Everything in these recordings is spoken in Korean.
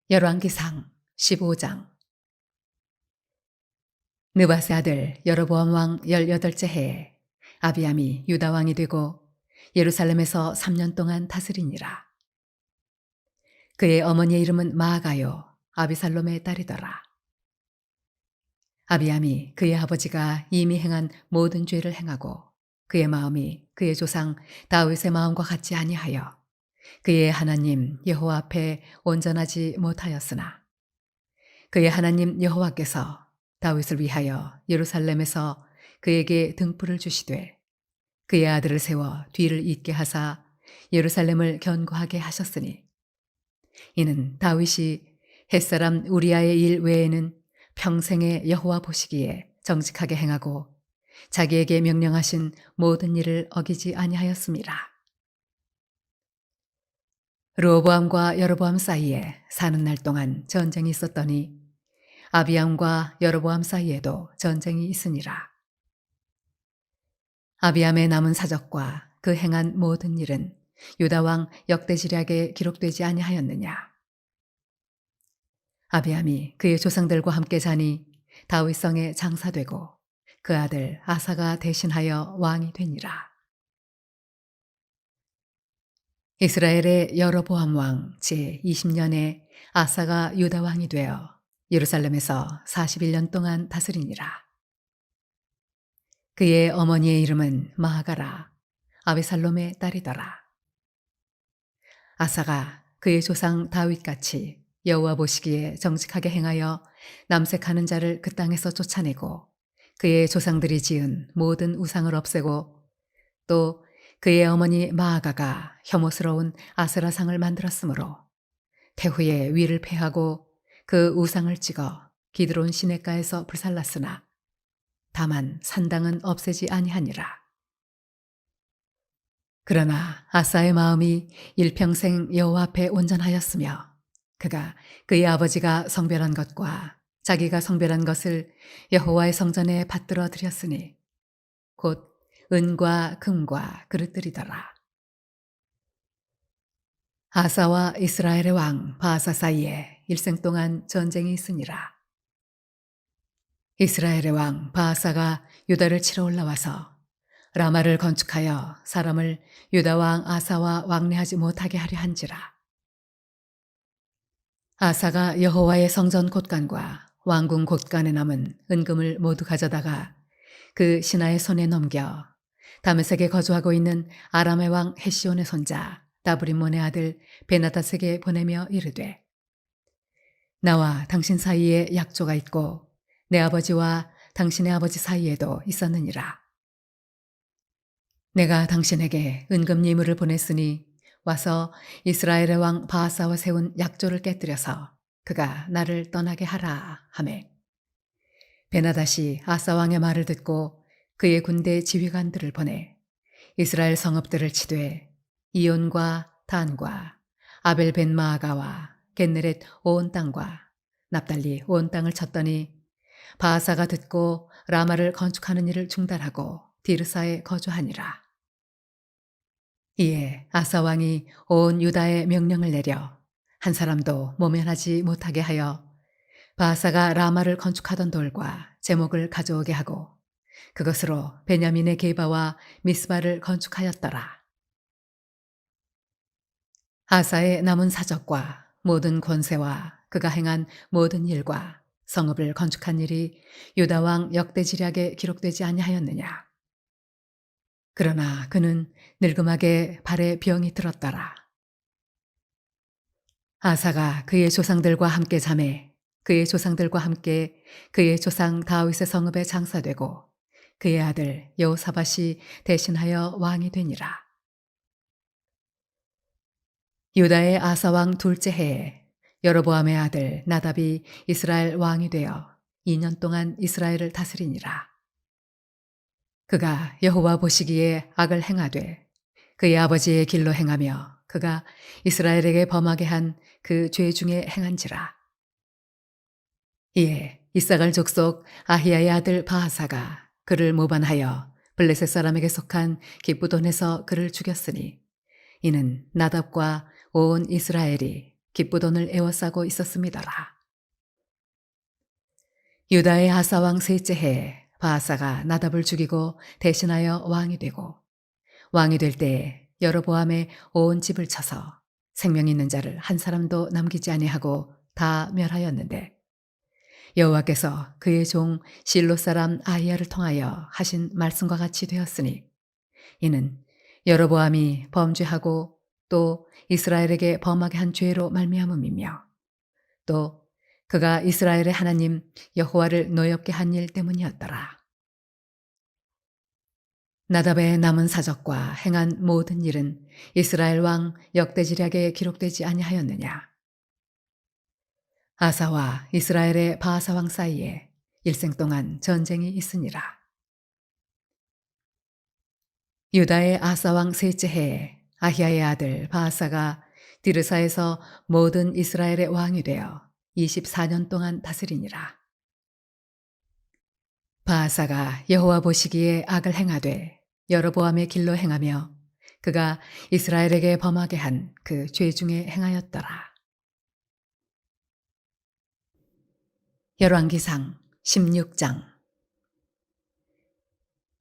열왕기상 15장. 느바세 아들 여로보암 왕 18째 해에 아비암이 유다 왕이 되고 예루살렘에서 3년 동안 다스리니라. 그의 어머니의 이름은 마아가요 아비살롬의 딸이더라. 아비암이 그의 아버지가 이미 행한 모든 죄를 행하고 그의 마음이 그의 조상 다윗의 마음과 같지 아니하여 그의 하나님 여호와 앞에 온전하지 못하였으나 그의 하나님 여호와께서 다윗을 위하여 예루살렘에서 그에게 등불을 주시되 그의 아들을 세워 뒤를 잇게 하사 예루살렘을 견고하게 하셨으니 이는 다윗이 햇사람 우리아의 일 외에는 평생에 여호와 보시기에 정직하게 행하고 자기에게 명령하신 모든 일을 어기지 아니하였습니다. 르호보암과 여로보암 사이에 사는 날 동안 전쟁이 있었더니 아비암과 여로보암 사이에도 전쟁이 있으니라. 아비암의 남은 사적과 그 행한 모든 일은 유다 왕 역대지략에 기록되지 아니하였느냐. 아비암이 그의 조상들과 함께 자니 다윗성에 장사되고 그 아들 아사가 대신하여 왕이 되니라. 이스라엘의 여로보암 왕 제 20년에 아사가 유다 왕이 되어 예루살렘에서 41년 동안 다스리니라. 그의 어머니의 이름은 마아가라 아비살롬의 딸이더라. 아사가 그의 조상 다윗같이 여호와 보시기에 정직하게 행하여 남색하는 자를 그 땅에서 쫓아내고 그의 조상들이 지은 모든 우상을 없애고 또 그의 어머니 마아가가 혐오스러운 아세라상을 만들었으므로 태후에 위를 패하고 그 우상을 찍어 기드론 시냇가에서 불살랐으나 다만 산당은 없애지 아니하니라. 그러나 아사의 마음이 일평생 여호와 앞에 온전하였으며 그가 그의 아버지가 성별한 것과 자기가 성별한 것을 여호와의 성전에 받들어 드렸으니 곧 은과 금과 그릇들이더라. 아사와 이스라엘의 왕 바아사 사이에 일생 동안 전쟁이 있으니라. 이스라엘의 왕 바아사가 유다를 치러 올라와서 라마를 건축하여 사람을 유다 왕 아사와 왕래하지 못하게 하려 한지라. 아사가 여호와의 성전 곳간과 왕궁 곳간에 남은 은금을 모두 가져다가 그 신하의 손에 넘겨 다메섹에 거주하고 있는 아람의 왕 헤시온의 손자 다브림몬의 아들 베나다색에 보내며 이르되 나와 당신 사이에 약조가 있고 내 아버지와 당신의 아버지 사이에도 있었느니라. 내가 당신에게 은금 예물을 보냈으니 와서 이스라엘의 왕 바아사와 세운 약조를 깨뜨려서 그가 나를 떠나게 하라 하매 베나닷이 아사 왕의 말을 듣고 그의 군대 지휘관들을 보내 이스라엘 성읍들을 치되 이온과 단과 아벨 벤 마아가와 겟네렛 온 땅과 납달리 온 땅을 쳤더니 바아사가 듣고 라마를 건축하는 일을 중단하고 디르사에 거주하니라. 이에 아사 왕이 온 유다에 명령을 내려 한 사람도 모면하지 못하게 하여 바아사가 라마를 건축하던 돌과 제목을 가져오게 하고 그것으로 베냐민의 게바와 미스바를 건축하였더라. 아사의 남은 사적과 모든 권세와 그가 행한 모든 일과 성읍을 건축한 일이 유다 왕 역대지략에 기록되지 아니하였느냐. 그러나 그는 늙음하게 발에 병이 들었더라. 아사가 그의 조상들과 함께 자매 그의 조상들과 함께 그의 조상 다윗의 성읍에 장사되고 그의 아들 여호사밧이 대신하여 왕이 되니라. 유다의 아사 왕 둘째 해에 여로보암의 아들 나답이 이스라엘 왕이 되어 2년 동안 이스라엘을 다스리니라. 그가 여호와 보시기에 악을 행하되 그의 아버지의 길로 행하며 그가 이스라엘에게 범하게 한 그 죄 중에 행한지라. 이에 이사갈 족속 아히야의 아들 바하사가 그를 모반하여 블레셋 사람에게 속한 기브돈에서 그를 죽였으니 이는 나답과 온 이스라엘이 기쁘돈을 에워싸고 있었음이더라. 유다의 아사 왕 셋째 해에 바아사가 나답을 죽이고 대신하여 왕이 되고, 왕이 될 때에 여로보암의 온 집을 쳐서 생명 있는 자를 한 사람도 남기지 아니하고 다 멸하였는데, 여호와께서 그의 종 실로 사람 아히야를 통하여 하신 말씀과 같이 되었으니, 이는 여로보암이 범죄하고 또 이스라엘에게 범하게 한 죄로 말미암음이며, 또 그가 이스라엘의 하나님 여호와를 노엽게 한 일 때문이었더라. 나답의 남은 사적과 행한 모든 일은 이스라엘 왕 역대지략에 기록되지 아니하였느냐? 아사와 이스라엘의 바아사 왕 사이에 일생 동안 전쟁이 있으니라. 유다의 아사 왕 셋째 해에 아히야의 아들 바아사가 디르사에서 모든 이스라엘의 왕이 되어 24년 동안 다스리니라. 바아사가 여호와 보시기에 악을 행하되 여로보암의 길로 행하며 그가 이스라엘에게 범하게 한 그 죄 중에 행하였더라. 열왕기상 16장.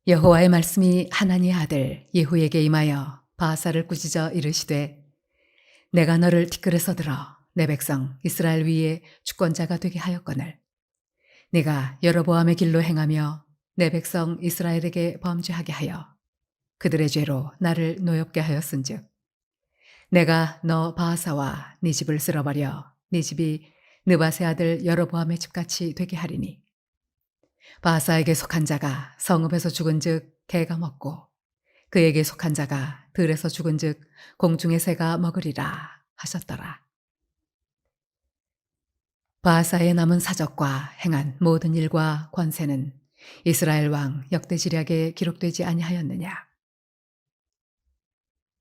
여호와의 말씀이 하나니의 아들 예후에게 임하여 바아사를 꾸짖어 이르시되, 내가 너를 티끌에서 들어 내 백성 이스라엘 위에 주권자가 되게 하였거늘 네가 여로보암의 길로 행하며 내 백성 이스라엘에게 범죄하게 하여 그들의 죄로 나를 노엽게 하였은즉, 내가 너 바아사와 네 집을 쓸어버려 네 집이 느바세 아들 여로보암의 집같이 되게 하리니, 바아사에게 속한 자가 성읍에서 죽은즉 개가 먹고 그에게 속한 자가 들에서 죽은즉 공중의 새가 먹으리라 하셨더라. 바아사의 남은 사적과 행한 모든 일과 권세는 이스라엘 왕 역대지략에 기록되지 아니하였느냐?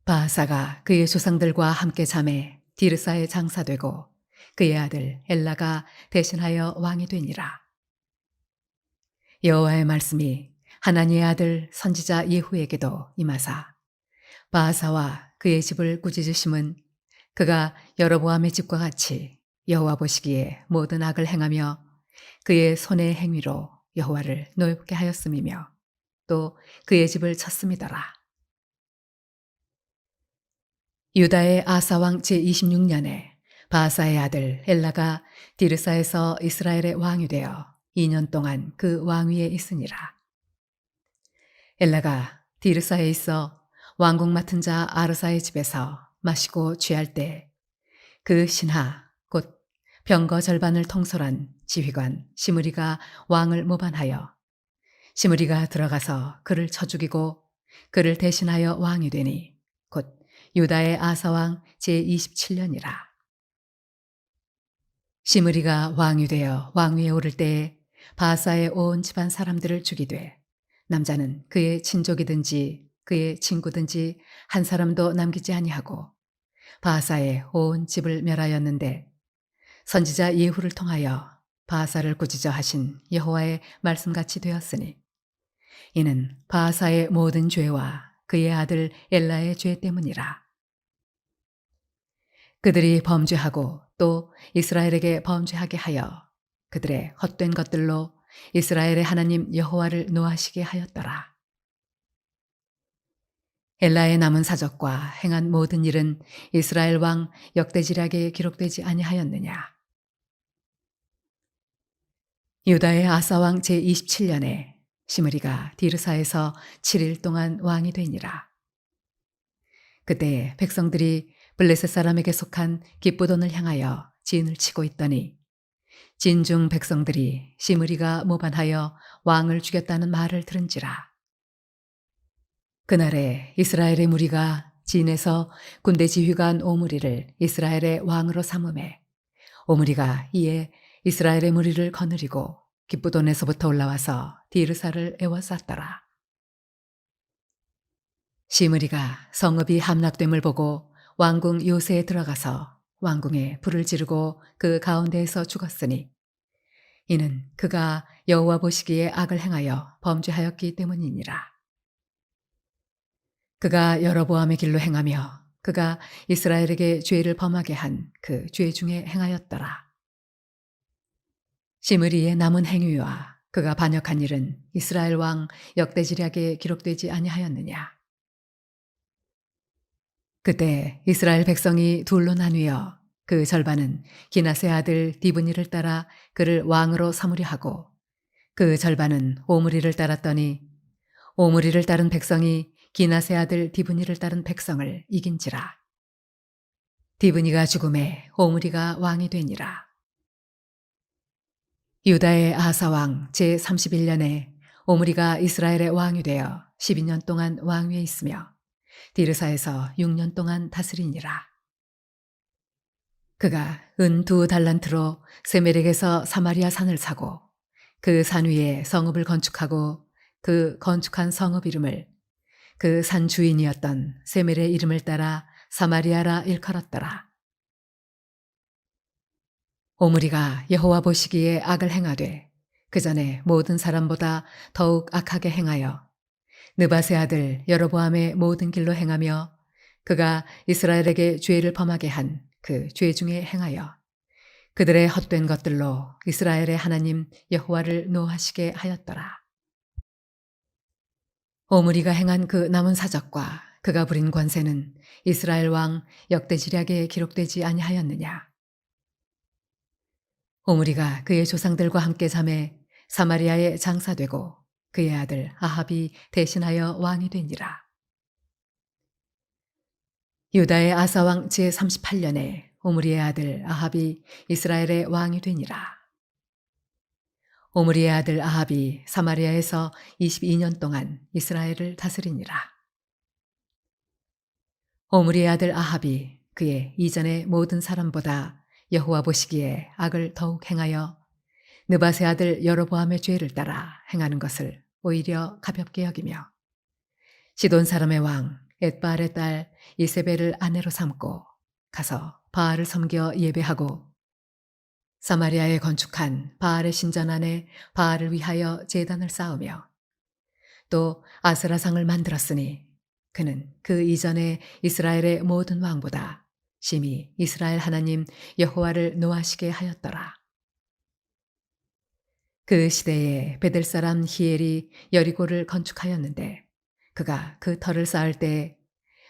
바아사가 그의 조상들과 함께 잠에 디르사에 장사되고 그의 아들 엘라가 대신하여 왕이 되니라. 여호와의 말씀이 하나니의 아들 선지자 예후에게도 임하사, 바아사와 그의 집을 꾸짖으심은 그가 여로보암의 집과 같이 여호와 보시기에 모든 악을 행하며 그의 손의 행위로 여호와를 노엽게 하였음이며 또 그의 집을 쳤음이더라. 유다의 아사 왕 제26년에 바아사의 아들 엘라가 디르사에서 이스라엘의 왕이 되어 2년 동안 그 왕위에 있으니라. 엘라가 디르사에 있어 왕국 맡은 자 아르사의 집에서 마시고 취할 때 그 신하 곧 병거 절반을 통솔한 지휘관 시므리가 왕을 모반하여 시므리가 들어가서 그를 쳐 죽이고 그를 대신하여 왕이 되니 곧 유다의 아사 왕 제27년이라. 시므리가 왕이 되어 왕위에 오를 때에 바아사의 온 집안 사람들을 죽이되 남자는 그의 친족이든지 그의 친구든지 한 사람도 남기지 아니하고 바아사의 온 집을 멸하였는데, 선지자 예후를 통하여 바아사를 꾸짖어 하신 여호와의 말씀같이 되었으니, 이는 바아사의 모든 죄와 그의 아들 엘라의 죄 때문이라. 그들이 범죄하고 또 이스라엘에게 범죄하게 하여 그들의 헛된 것들로 이스라엘의 하나님 여호와를 노하시게 하였더라. 엘라의 남은 사적과 행한 모든 일은 이스라엘 왕 역대지략에 기록되지 아니하였느냐? 유다의 아사 왕 제27년에 시므리가 디르사에서 7일 동안 왕이 되니라. 그때 백성들이 블레셋 사람에게 속한 기쁘돈을 향하여 진을 치고 있더니 진중 백성들이 시므리가 모반하여 왕을 죽였다는 말을 들은지라. 그날에 이스라엘의 무리가 진에서 군대 지휘관 오므리를 이스라엘의 왕으로 삼음해 오므리가 이에 이스라엘의 무리를 거느리고 기쁘돈에서부터 올라와서 디르사를 에워쌌더라. 시므리가 성읍이 함락됨을 보고 왕궁 요새에 들어가서 왕궁에 불을 지르고 그 가운데에서 죽었으니, 이는 그가 여호와 보시기에 악을 행하여 범죄하였기 때문이니라. 그가 여로보암의 길로 행하며 그가 이스라엘에게 죄를 범하게 한 그 죄 중에 행하였더라. 시므리의 남은 행위와 그가 반역한 일은 이스라엘 왕 역대지략에 기록되지 아니하였느냐. 그때 이스라엘 백성이 둘로 나뉘어 그 절반은 기나세 아들 디브니를 따라 그를 왕으로 삼으려 하고 그 절반은 오므리를 따랐더니 오므리를 따른 백성이 기나세 아들 디브니를 따른 백성을 이긴지라. 디브니가 죽음에 오므리가 왕이 되니라. 유다의 아사 왕 제31년에 오므리가 이스라엘의 왕이 되어 12년 동안 왕위에 있으며 디르사에서 6년 동안 다스리니라. 그가 은 2달란트로 세메렉에서 사마리아 산을 사고 그 산 위에 성읍을 건축하고 그 건축한 성읍 이름을 그 산 주인이었던 세멜의 이름을 따라 사마리아라 일컬었더라. 오므리가 여호와 보시기에 악을 행하되 그 전에 모든 사람보다 더욱 악하게 행하여 느바세 아들 여로보암의 모든 길로 행하며 그가 이스라엘에게 죄를 범하게 한 그 죄 중에 행하여 그들의 헛된 것들로 이스라엘의 하나님 여호와를 노하시게 하였더라. 오므리가 행한 그 남은 사적과 그가 부린 권세는 이스라엘 왕 역대지략에 기록되지 아니하였느냐. 오므리가 그의 조상들과 함께 잠에 사마리아에 장사되고 그의 아들 아합이 대신하여 왕이 되니라. 유다의 아사왕 제38년에 오므리의 아들 아합이 이스라엘의 왕이 되니라. 오므리의 아들 아합이 사마리아에서 22년 동안 이스라엘을 다스리니라. 오므리의 아들 아합이 그의 이전의 모든 사람보다 여호와 보시기에 악을 더욱 행하여 느바세 아들 여로보암의 죄를 따라 행하는 것을 오히려 가볍게 여기며 시돈 사람의 왕 엣바알의 딸 이세벨을 아내로 삼고 가서 바알을 섬겨 예배하고 사마리아에 건축한 바알의 신전 안에 바알을 위하여 제단을 쌓으며 또 아스라상을 만들었으니 그는 그 이전에 이스라엘의 모든 왕보다 심히 이스라엘 하나님 여호와를 노하시게 하였더라. 그 시대에 베델 사람 히엘이 여리고를 건축하였는데 그가 그 터를 쌓을 때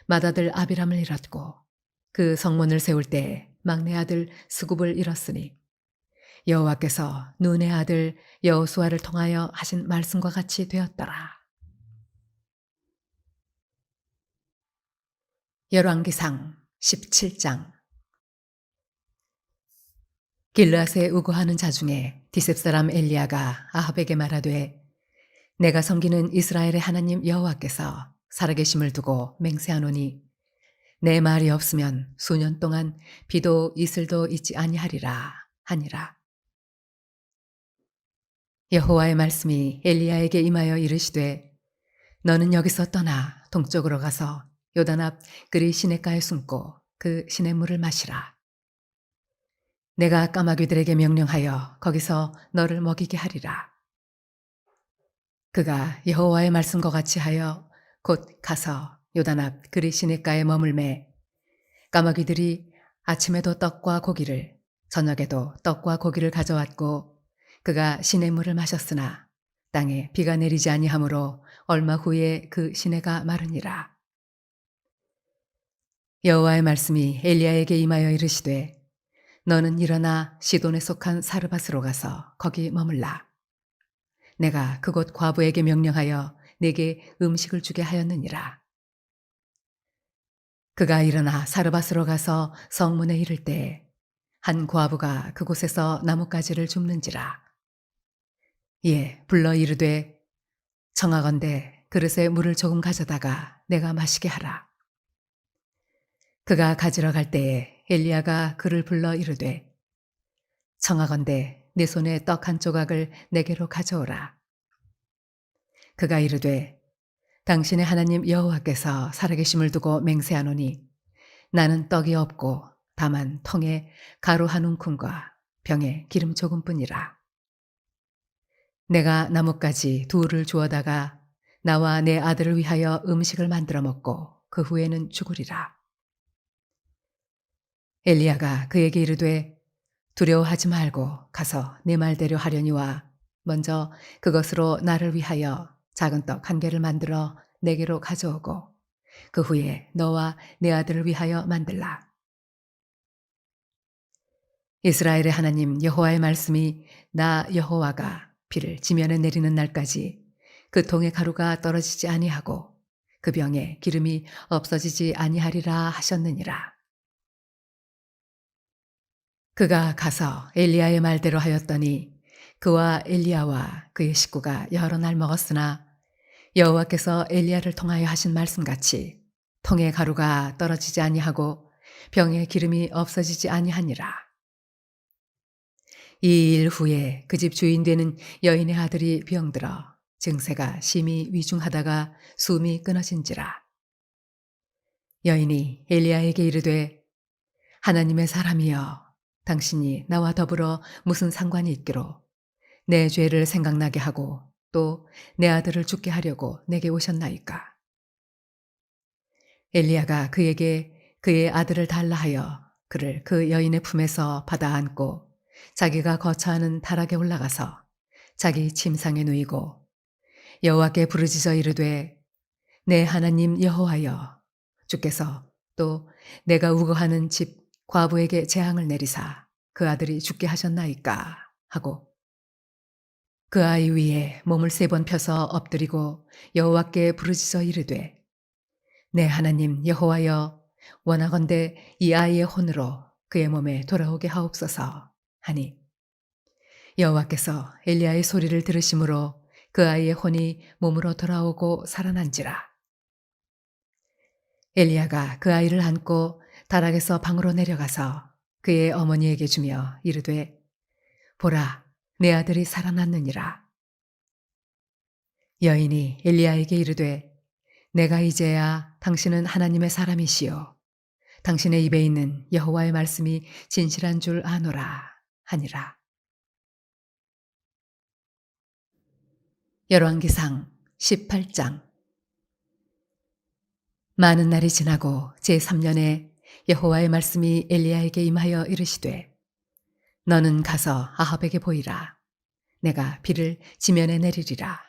맏아들 아비람을 잃었고 그 성문을 세울 때 막내 아들 스굽을 잃었으니 여호와께서 눈의 아들 여호수아를 통하여 하신 말씀과 같이 되었더라. 열왕기상 17장. 길르앗에 우거하는 자 중에 디셉 사람 엘리야가 아합에게 말하되 내가 섬기는 이스라엘의 하나님 여호와께서 살아계심을 두고 맹세하노니 내 말이 없으면 수년 동안 비도 이슬도 있지 아니하리라 하니라. 여호와의 말씀이 엘리야에게 임하여 이르시되 너는 여기서 떠나 동쪽으로 가서 요단 앞 그리 시냇가에 숨고 그 시냇물을 마시라. 내가 까마귀들에게 명령하여 거기서 너를 먹이게 하리라. 그가 여호와의 말씀과 같이 하여 곧 가서 요단 앞 그리 시냇가에 머물매 까마귀들이 아침에도 떡과 고기를 저녁에도 떡과 고기를 가져왔고 그가 시냇물을 마셨으나 땅에 비가 내리지 아니하므로 얼마 후에 그 시내가 마르니라. 여호와의 말씀이 엘리야에게 임하여 이르시되 너는 일어나 시돈에 속한 사르밧으로 가서 거기 머물라. 내가 그곳 과부에게 명령하여 네게 음식을 주게 하였느니라. 그가 일어나 사르밧으로 가서 성문에 이를 때 한 과부가 그곳에서 나뭇가지를 줍는지라. 이에 불러 이르되 청하건대 그릇에 물을 조금 가져다가 내가 마시게 하라. 그가 가지러 갈 때에 엘리야가 그를 불러 이르되 청하건대 내 손에 떡 한 조각을 내게로 가져오라. 그가 이르되 당신의 하나님 여호와께서 살아계심을 두고 맹세하노니 나는 떡이 없고 다만 통에 가루 한 움큼과 병에 기름 조금뿐이라. 내가 나뭇가지 둘을 주어다가 나와 내 아들을 위하여 음식을 만들어 먹고 그 후에는 죽으리라. 엘리야가 그에게 이르되 두려워하지 말고 가서 내 말대로 하려니와 먼저 그것으로 나를 위하여 작은 떡 한 개를 만들어 내게로 가져오고 그 후에 너와 내 아들을 위하여 만들라. 이스라엘의 하나님 여호와의 말씀이 나 여호와가 비를 지면에 내리는 날까지 그 통의 가루가 떨어지지 아니하고 그 병에 기름이 없어지지 아니하리라 하셨느니라. 그가 가서 엘리야의 말대로 하였더니 그와 엘리야와 그의 식구가 여러 날 먹었으나 여호와께서 엘리야를 통하여 하신 말씀같이 통의 가루가 떨어지지 아니하고 병에 기름이 없어지지 아니하니라. 이 일 후에 그 집 주인 되는 여인의 아들이 병들어 증세가 심히 위중하다가 숨이 끊어진지라. 여인이 엘리야에게 이르되 하나님의 사람이여 당신이 나와 더불어 무슨 상관이 있기로 내 죄를 생각나게 하고 또 내 아들을 죽게 하려고 내게 오셨나이까. 엘리야가 그에게 그의 아들을 달라 하여 그를 그 여인의 품에서 받아 안고 자기가 거처하는 다락에 올라가서 자기 침상에 누이고 여호와께 부르짖어 이르되 내 하나님 여호와여 주께서 또 내가 우거하는 집 과부에게 재앙을 내리사 그 아들이 죽게 하셨나이까 하고 그 아이 위에 몸을 3번 펴서 엎드리고 여호와께 부르짖어 이르되 내 하나님 여호와여 원하건대 이 아이의 혼으로 그의 몸에 돌아오게 하옵소서 하니 여호와께서 엘리야의 소리를 들으심으로 그 아이의 혼이 몸으로 돌아오고 살아난지라. 엘리야가 그 아이를 안고 다락에서 방으로 내려가서 그의 어머니에게 주며 이르되 보라 내 아들이 살아났느니라. 여인이 엘리야에게 이르되 내가 이제야 당신은 하나님의 사람이시요 당신의 입에 있는 여호와의 말씀이 진실한 줄 아노라 하니라. 열왕기상 18장. 많은 날이 지나고 제3년에 여호와의 말씀이 엘리야에게 임하여 이르시되 너는 가서 아합에게 보이라. 내가 비를 지면에 내리리라.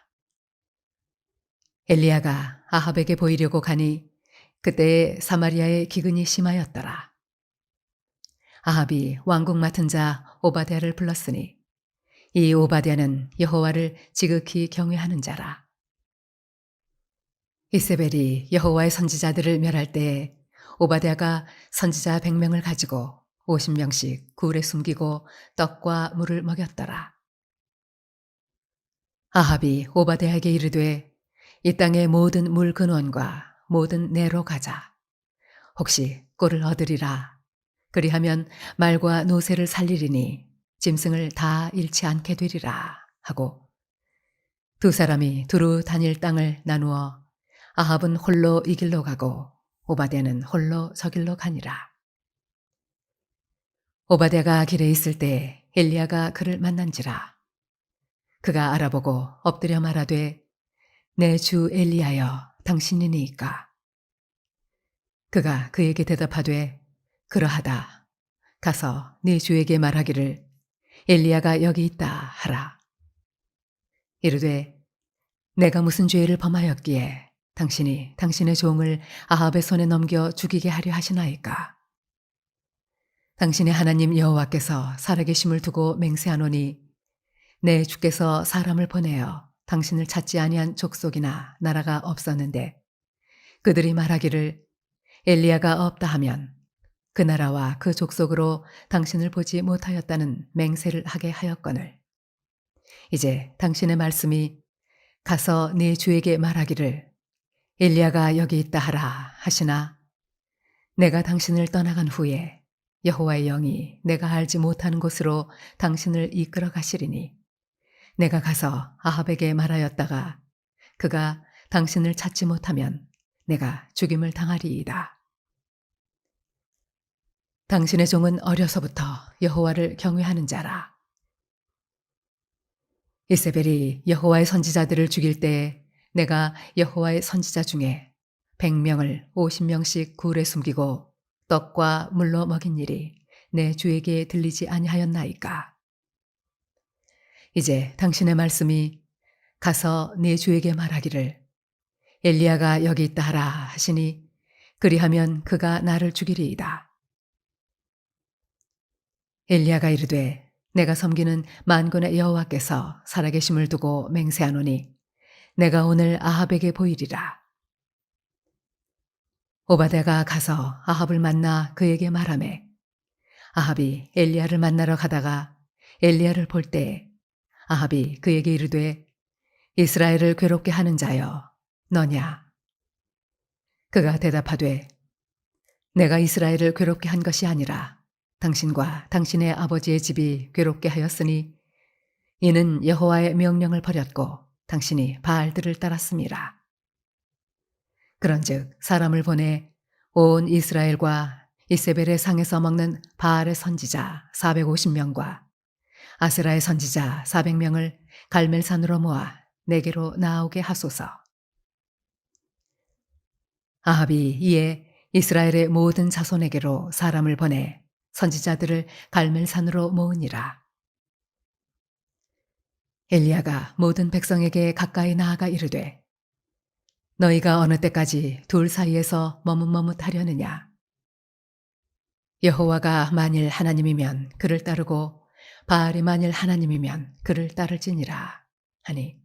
엘리야가 아합에게 보이려고 가니 그때에 사마리아의 기근이 심하였더라. 아합이 왕궁 맡은 자 오바댜를 불렀으니 이 오바댜는 여호와를 지극히 경외하는 자라. 이세벨이 여호와의 선지자들을 멸할 때에 오바댜가 선지자 100명을 가지고 50명씩 굴에 숨기고 떡과 물을 먹였더라. 아합이 오바댜에게 이르되 이 땅의 모든 물 근원과 모든 내로 가자. 혹시 꼴을 얻으리라. 그리하면 말과 노새를 살리리니 짐승을 다 잃지 않게 되리라 하고 두 사람이 두루 다닐 땅을 나누어 아합은 홀로 이 길로 가고 오바댜는 홀로 저 길로 가니라. 오바댜가 길에 있을 때 엘리야가 그를 만난지라. 그가 알아보고 엎드려 말하되 내 주 엘리야여 당신이니이까. 그가 그에게 대답하되 그러하다. 가서 네 주에게 말하기를 엘리야가 여기 있다 하라. 이르되 내가 무슨 죄를 범하였기에 당신이 당신의 종을 아합의 손에 넘겨 죽이게 하려 하시나이까. 당신의 하나님 여호와께서 살아계심을 두고 맹세하노니 내 주께서 사람을 보내어 당신을 찾지 아니한 족속이나 나라가 없었는데 그들이 말하기를 엘리야가 없다 하면 그 나라와 그 족속으로 당신을 보지 못하였다는 맹세를 하게 하였거늘 이제 당신의 말씀이 가서 네 주에게 말하기를 엘리야가 여기 있다 하라 하시나 내가 당신을 떠나간 후에 여호와의 영이 내가 알지 못하는 곳으로 당신을 이끌어 가시리니 내가 가서 아합에게 말하였다가 그가 당신을 찾지 못하면 내가 죽임을 당하리이다. 당신의 종은 어려서부터 여호와를 경외하는 자라. 이세벨이 여호와의 선지자들을 죽일 때에 내가 여호와의 선지자 중에 100명을 50명씩 굴에 숨기고 떡과 물로 먹인 일이 내 주에게 들리지 아니하였나이까. 이제 당신의 말씀이 가서 내 주에게 말하기를 엘리야가 여기 있다 하라 하시니 그리하면 그가 나를 죽이리이다. 엘리야가 이르되 내가 섬기는 만군의 여호와께서 살아계심을 두고 맹세하노니 내가 오늘 아합에게 보이리라. 오바댜가 가서 아합을 만나 그에게 말하매 아합이 엘리야를 만나러 가다가 엘리야를 볼 때 아합이 그에게 이르되 이스라엘을 괴롭게 하는 자여 너냐. 그가 대답하되 내가 이스라엘을 괴롭게 한 것이 아니라 당신과 당신의 아버지의 집이 괴롭게 하였으니 이는 여호와의 명령을 버렸고 당신이 바알들을 따랐습니다. 그런즉 사람을 보내 온 이스라엘과 이세벨의 상에서 먹는 바알의 선지자 450명과 아세라의 선지자 400명을 갈멜산으로 모아 내게로 나오게 하소서. 아합이 이에 이스라엘의 모든 자손에게로 사람을 보내 선지자들을 갈멜산으로 모으니라. 엘리야가 모든 백성에게 가까이 나아가 이르되 너희가 어느 때까지 둘 사이에서 머뭇머뭇하려느냐. 여호와가 만일 하나님이면 그를 따르고 바알이 만일 하나님이면 그를 따를지니라 하니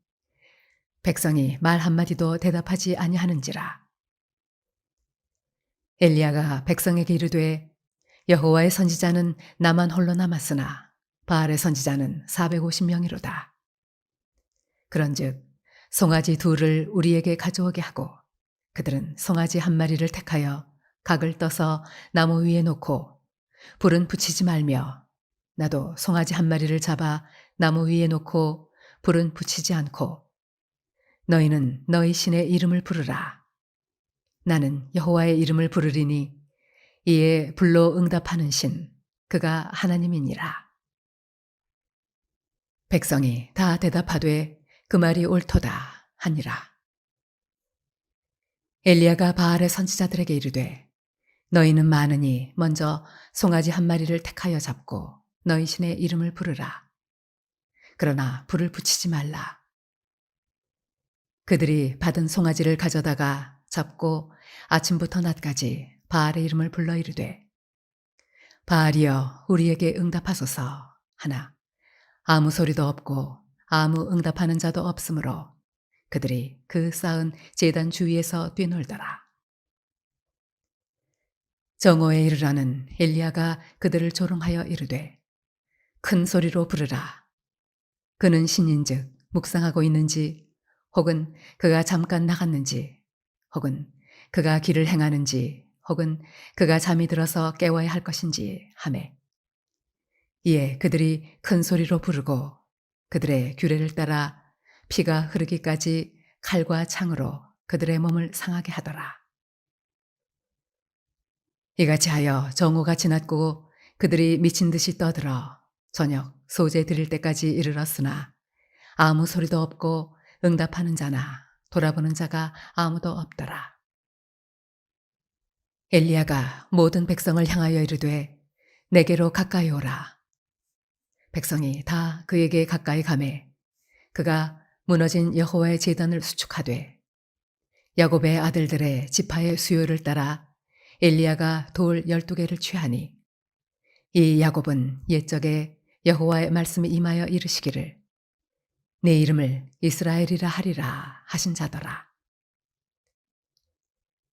백성이 말 한마디도 대답하지 아니하는지라. 엘리야가 백성에게 이르되 여호와의 선지자는 나만 홀로 남았으나 바알의 선지자는 450명이로다. 그런즉 송아지 둘을 우리에게 가져오게 하고 그들은 송아지 한 마리를 택하여 각을 떠서 나무 위에 놓고 불은 붙이지 말며 나도 송아지 한 마리를 잡아 나무 위에 놓고 불은 붙이지 않고 너희는 너희 신의 이름을 부르라. 나는 여호와의 이름을 부르리니 이에 불로 응답하는 신 그가 하나님이니라. 백성이 다 대답하되 그 말이 옳도다 하니라. 엘리야가 바알의 선지자들에게 이르되 너희는 많으니 먼저 송아지 한 마리를 택하여 잡고 너희 신의 이름을 부르라. 그러나 불을 붙이지 말라. 그들이 받은 송아지를 가져다가 잡고 아침부터 낮까지 바알의 이름을 불러 이르되 바알이여 우리에게 응답하소서 하나 아무 소리도 없고 아무 응답하는 자도 없으므로 그들이 그 쌓은 제단 주위에서 뛰놀더라. 정오에 이르러는 엘리야가 그들을 조롱하여 이르되 큰 소리로 부르라. 그는 신인즉 묵상하고 있는지 혹은 그가 잠깐 나갔는지 혹은 그가 길을 행하는지 혹은 그가 잠이 들어서 깨워야 할 것인지 하매 이에 그들이 큰 소리로 부르고 그들의 규례를 따라 피가 흐르기까지 칼과 창으로 그들의 몸을 상하게 하더라. 이같이 하여 정오가 지났고 그들이 미친 듯이 떠들어 저녁 소재 드릴 때까지 이르렀으나 아무 소리도 없고 응답하는 자나 돌아보는 자가 아무도 없더라. 엘리야가 모든 백성을 향하여 이르되 내게로 가까이 오라. 백성이 다 그에게 가까이 가매 그가 무너진 여호와의 제단을 수축하되 야곱의 아들들의 지파의 수요를 따라 엘리야가 돌 12개를 취하니 이 야곱은 옛적에 여호와의 말씀이 임하여 이르시기를 내 이름을 이스라엘이라 하리라 하신 자더라.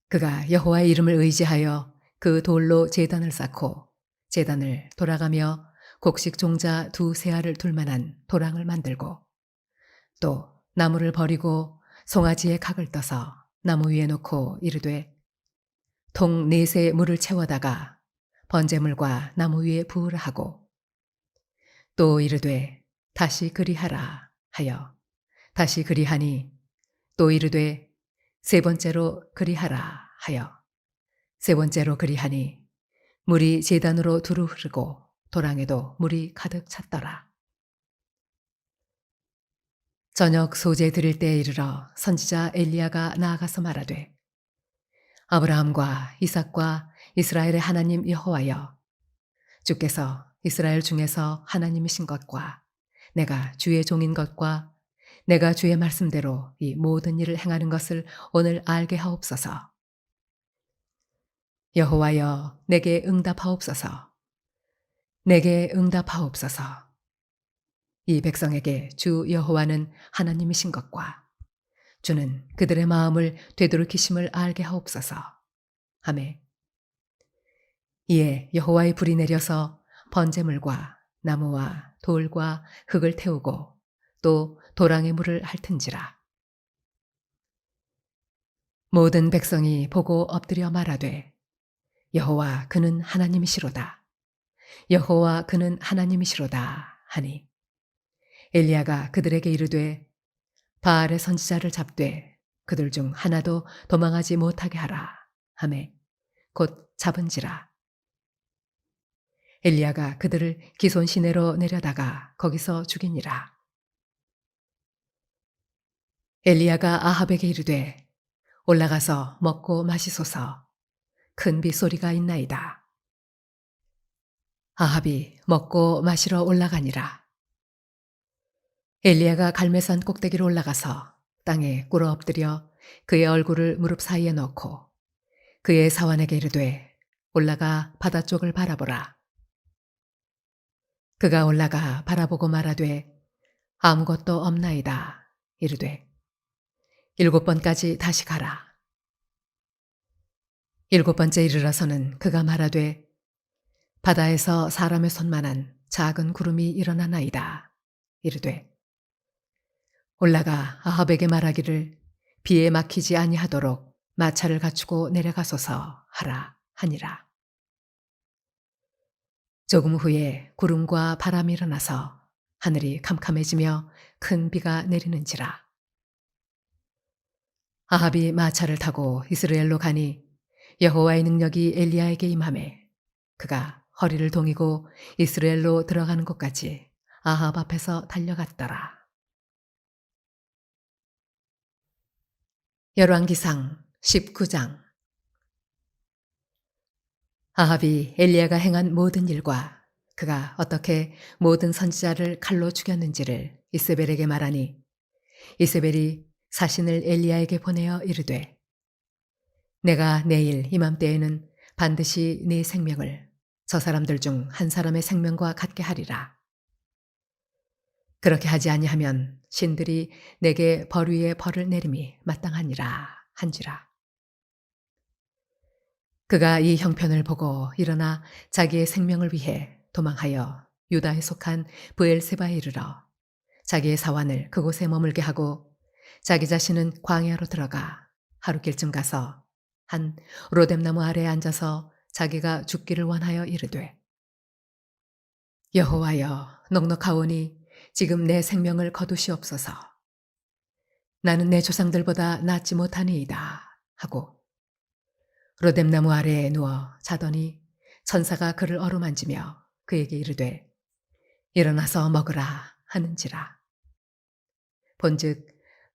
그가 여호와의 이름을 의지하여 그 돌로 제단을 쌓고 제단을 돌아가며 곡식 종자 2세알을 둘 만한 도랑을 만들고 또 나무를 버리고 송아지의 각을 떠서 나무 위에 놓고 이르되 통 4새 물을 채워다가 번제물과 나무 위에 부으라 하고 또 이르되 다시 그리하라 하여 다시 그리하니 또 이르되 3번째로 그리하라 하여 3번째로 그리하니 물이 제단으로 두루 흐르고 도랑에도 물이 가득 찼더라. 저녁 소재 드릴 때에 이르러 선지자 엘리야가 나아가서 말하되 아브라함과 이삭과 이스라엘의 하나님 여호와여, 주께서 이스라엘 중에서 하나님이신 것과 내가 주의 종인 것과 내가 주의 말씀대로 이 모든 일을 행하는 것을 오늘 알게 하옵소서. 여호와여, 내게 응답하옵소서. 내게 응답하옵소서. 이 백성에게 주 여호와는 하나님이신 것과 주는 그들의 마음을 되돌이키심을 알게 하옵소서. 아멘. 이에 여호와의 불이 내려서 번제물과 나무와 돌과 흙을 태우고 또 도랑의 물을 핥은지라. 모든 백성이 보고 엎드려 말하되 여호와 그는 하나님이시로다. 여호와 그는 하나님이시로다 하니 엘리야가 그들에게 이르되 바알의 선지자를 잡되 그들 중 하나도 도망하지 못하게 하라 하매 곧 잡은지라. 엘리야가 그들을 기손 시내로 내려다가 거기서 죽이니라. 엘리야가 아합에게 이르되 올라가서 먹고 마시소서. 큰 빗소리가 있나이다. 아합이 먹고 마시러 올라가니라. 엘리야가 갈멜산 꼭대기로 올라가서 땅에 꿇어 엎드려 그의 얼굴을 무릎 사이에 넣고 그의 사환에게 이르되 올라가 바다 쪽을 바라보라. 그가 올라가 바라보고 말하되 아무것도 없나이다. 이르되 7번까지 다시 가라. 7번째 이르러서는 그가 말하되 바다에서 사람의 손만한 작은 구름이 일어나나이다. 이르되 올라가 아합에게 말하기를 비에 막히지 아니하도록 마차를 갖추고 내려가소서 하라 하니라. 조금 후에 구름과 바람이 일어나서 하늘이 캄캄해지며 큰 비가 내리는지라. 아합이 마차를 타고 이스라엘로 가니 여호와의 능력이 엘리야에게 임하매 그가 허리를 동이고 이스라엘로 들어가는 곳까지 아합 앞에서 달려갔더라. 열왕기상 19장. 아합이 엘리야가 행한 모든 일과 그가 어떻게 모든 선지자를 칼로 죽였는지를 이세벨에게 말하니 이세벨이 사신을 엘리야에게 보내어 이르되 내가 내일 이맘때에는 반드시 네 생명을 저 사람들 중 한 사람의 생명과 같게 하리라. 그렇게 하지 아니하면 신들이 내게 벌 위에 벌을 내림이 마땅하니라 한지라. 그가 이 형편을 보고 일어나 자기의 생명을 위해 도망하여 유다에 속한 브엘세바에 이르러 자기의 사환을 그곳에 머물게 하고 자기 자신은 광야로 들어가 하루길쯤 가서 한 로뎀나무 아래에 앉아서 자기가 죽기를 원하여 이르되 여호와여, 넉넉하오니 지금 내 생명을 거두시옵소서. 나는 내 조상들보다 낫지 못하니이다 하고 로뎀나무 아래에 누워 자더니 천사가 그를 어루만지며 그에게 이르되 일어나서 먹으라 하는지라. 본즉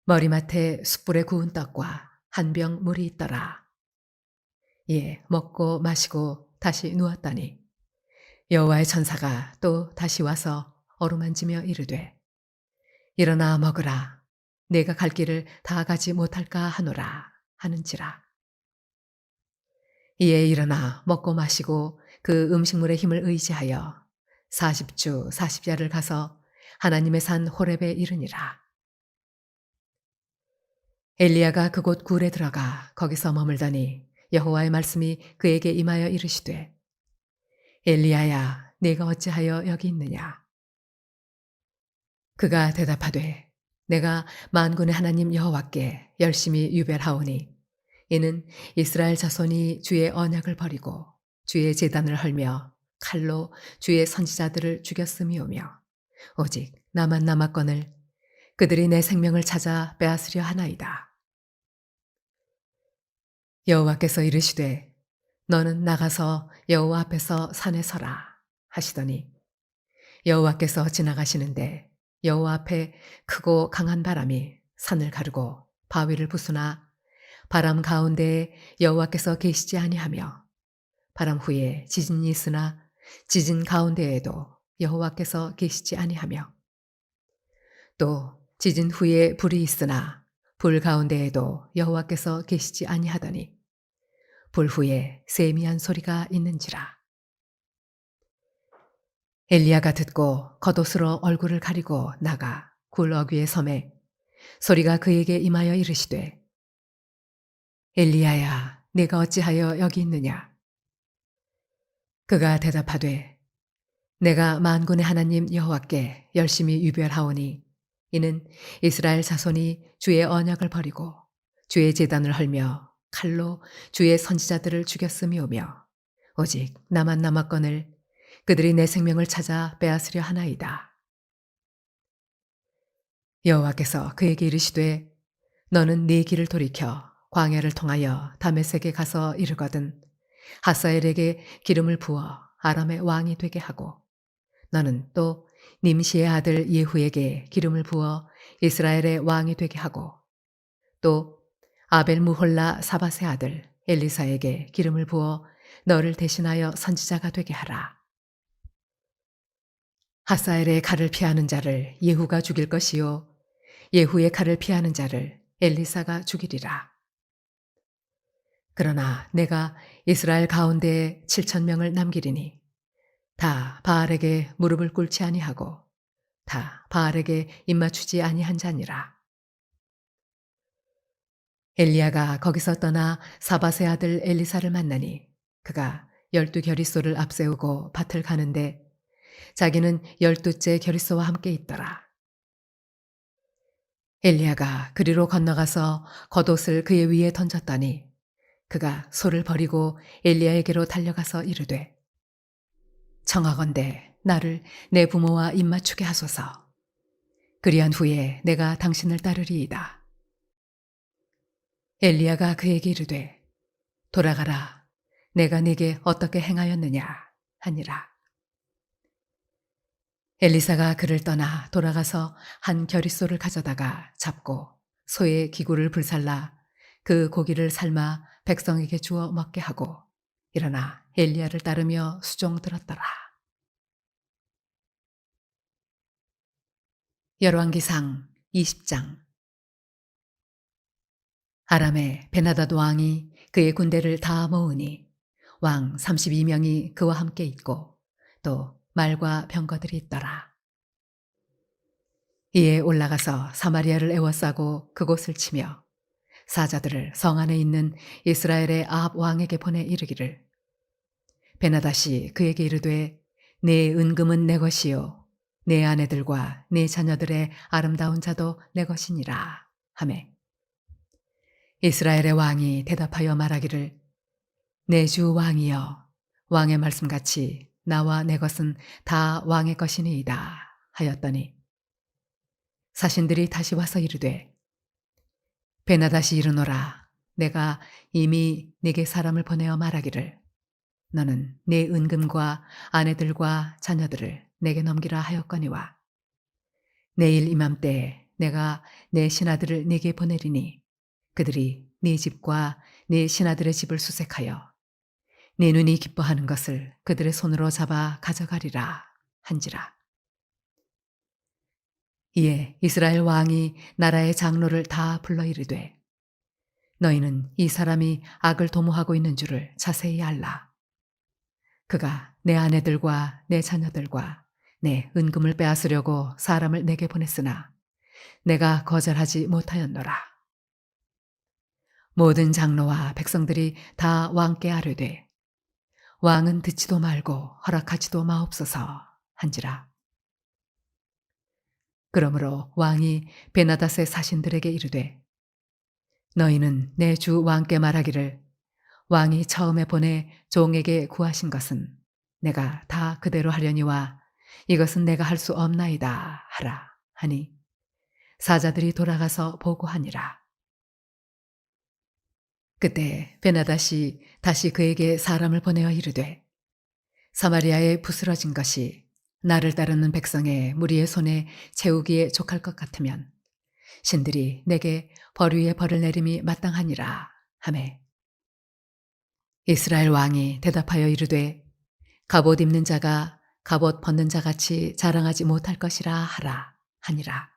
머리맡에 숯불에 구운 떡과 한 병 물이 있더라. 이에 먹고 마시고 다시 누웠더니 여호와의 천사가 또 다시 와서 어루만지며 이르되 일어나 먹으라. 내가 갈 길을 다 가지 못할까 하노라 하는지라. 이에 일어나 먹고 마시고 그 음식물의 힘을 의지하여 40주 40야를 가서 하나님의 산 호렙에 이르니라. 엘리야가 그곳 굴에 들어가 거기서 머물더니 여호와의 말씀이 그에게 임하여 이르시되 엘리야야, 네가 어찌하여 여기 있느냐? 그가 대답하되 내가 만군의 하나님 여호와께 열심히 유별하오니 이는 이스라엘 자손이 주의 언약을 버리고 주의 제단을 헐며 칼로 주의 선지자들을 죽였음이오며 오직 나만 남았거늘 그들이 내 생명을 찾아 빼앗으려 하나이다. 여호와께서 이르시되 너는 나가서 여호와 앞에서 산에 서라 하시더니 여호와께서 지나가시는데 여호와 앞에 크고 강한 바람이 산을 가르고 바위를 부수나 바람 가운데에 여호와께서 계시지 아니하며 바람 후에 지진이 있으나 지진 가운데에도 여호와께서 계시지 아니하며 또 지진 후에 불이 있으나 불 가운데에도 여호와께서 계시지 아니하더니 불 후에 세미한 소리가 있는지라. 엘리야가 듣고 겉옷으로 얼굴을 가리고 나가 굴 어귀에 섬에 소리가 그에게 임하여 이르시되 엘리야야 네가 어찌하여 여기 있느냐. 그가 대답하되 내가 만군의 하나님 여호와께 열심히 유별하오니 이는 이스라엘 자손이 주의 언약을 버리고 주의 제단을 헐며 칼로 주의 선지자들을 죽였음이오며 오직 나만 남았거늘 그들이 내 생명을 찾아 빼앗으려 하나이다. 여호와께서 그에게 이르시되 너는 네 길을 돌이켜 광야를 통하여 다메섹에 가서 이르거든 하사엘에게 기름을 부어 아람의 왕이 되게 하고 너는 또 님시의 아들 예후에게 기름을 부어 이스라엘의 왕이 되게 하고 또 아벨 무홀라 사밧의 아들 엘리사에게 기름을 부어 너를 대신하여 선지자가 되게 하라. 하사엘의 칼을 피하는 자를 예후가 죽일 것이요 예후의 칼을 피하는 자를 엘리사가 죽이리라. 그러나 내가 이스라엘 가운데에 7,000명을 남기리니 다 바알에게 무릎을 꿇지 아니하고 다 바알에게 입맞추지 아니한 자니라. 엘리야가 거기서 떠나 사밧의 아들 엘리사를 만나니 그가 12 겨리소를 앞세우고 밭을 가는데 자기는 12째 겨리소와 함께 있더라. 엘리야가 그리로 건너가서 겉옷을 그의 위에 던졌더니 그가 소를 버리고 엘리야에게로 달려가서 이르되 청하건대 나를 내 부모와 입맞추게 하소서. 그리한 후에 내가 당신을 따르리이다. 엘리야가 그에게 이르되 돌아가라. 내가 네게 어떻게 행하였느냐 하니라. 엘리사가 그를 떠나 돌아가서 한 겨리소를 가져다가 잡고 소의 기구를 불살라 그 고기를 삶아 백성에게 주어 먹게 하고 일어나 엘리야를 따르며 수종 들었더라. 열왕기상 20장. 아람의 베나다드 왕이 그의 군대를 다 모으니 왕 32명이 그와 함께 있고 또 말과 병거들이 있더라. 이에 올라가서 사마리아를 에워싸고 그곳을 치며 사자들을 성 안에 있는 이스라엘의 아합 왕에게 보내 이르기를 베나다시 그에게 이르되 내 은금은 내 것이요 내 아내들과 내 자녀들의 아름다운 자도 내 것이니라 하매 이스라엘의 왕이 대답하여 말하기를 내 주 왕이여 왕의 말씀같이 나와 내 것은 다 왕의 것이니이다 하였더니 사신들이 다시 와서 이르되 베나다시 이르노라 내가 이미 네게 사람을 보내어 말하기를 너는 내 은금과 아내들과 자녀들을 내게 넘기라 하였거니와 내일 이맘때에 내가 내 신하들을 네게 보내리니 그들이 네 집과 네 신하들의 집을 수색하여 네 눈이 기뻐하는 것을 그들의 손으로 잡아 가져가리라 한지라. 이에 이스라엘 왕이 나라의 장로를 다 불러 이르되 너희는 이 사람이 악을 도모하고 있는 줄을 자세히 알라. 그가 내 아내들과 내 자녀들과 내 은금을 빼앗으려고 사람을 내게 보냈으나 내가 거절하지 못하였노라. 모든 장로와 백성들이 다 왕께 아뢰되 왕은 듣지도 말고 허락하지도 마옵소서 한지라. 그러므로 왕이 베나닷의 사신들에게 이르되 너희는 내 주 왕께 말하기를 왕이 처음에 보내 종에게 구하신 것은 내가 다 그대로 하려니와 이것은 내가 할 수 없나이다 하라 하니 사자들이 돌아가서 보고하니라. 그때 베나닷이 다시 그에게 사람을 보내어 이르되 사마리아에 부스러진 것이 나를 따르는 백성의 무리의 손에 채우기에 족할 것 같으면 신들이 내게 벌 위에 벌을 내림이 마땅하니라 하매 이스라엘 왕이 대답하여 이르되 갑옷 입는 자가 갑옷 벗는 자 같이 자랑하지 못할 것이라 하라 하니라.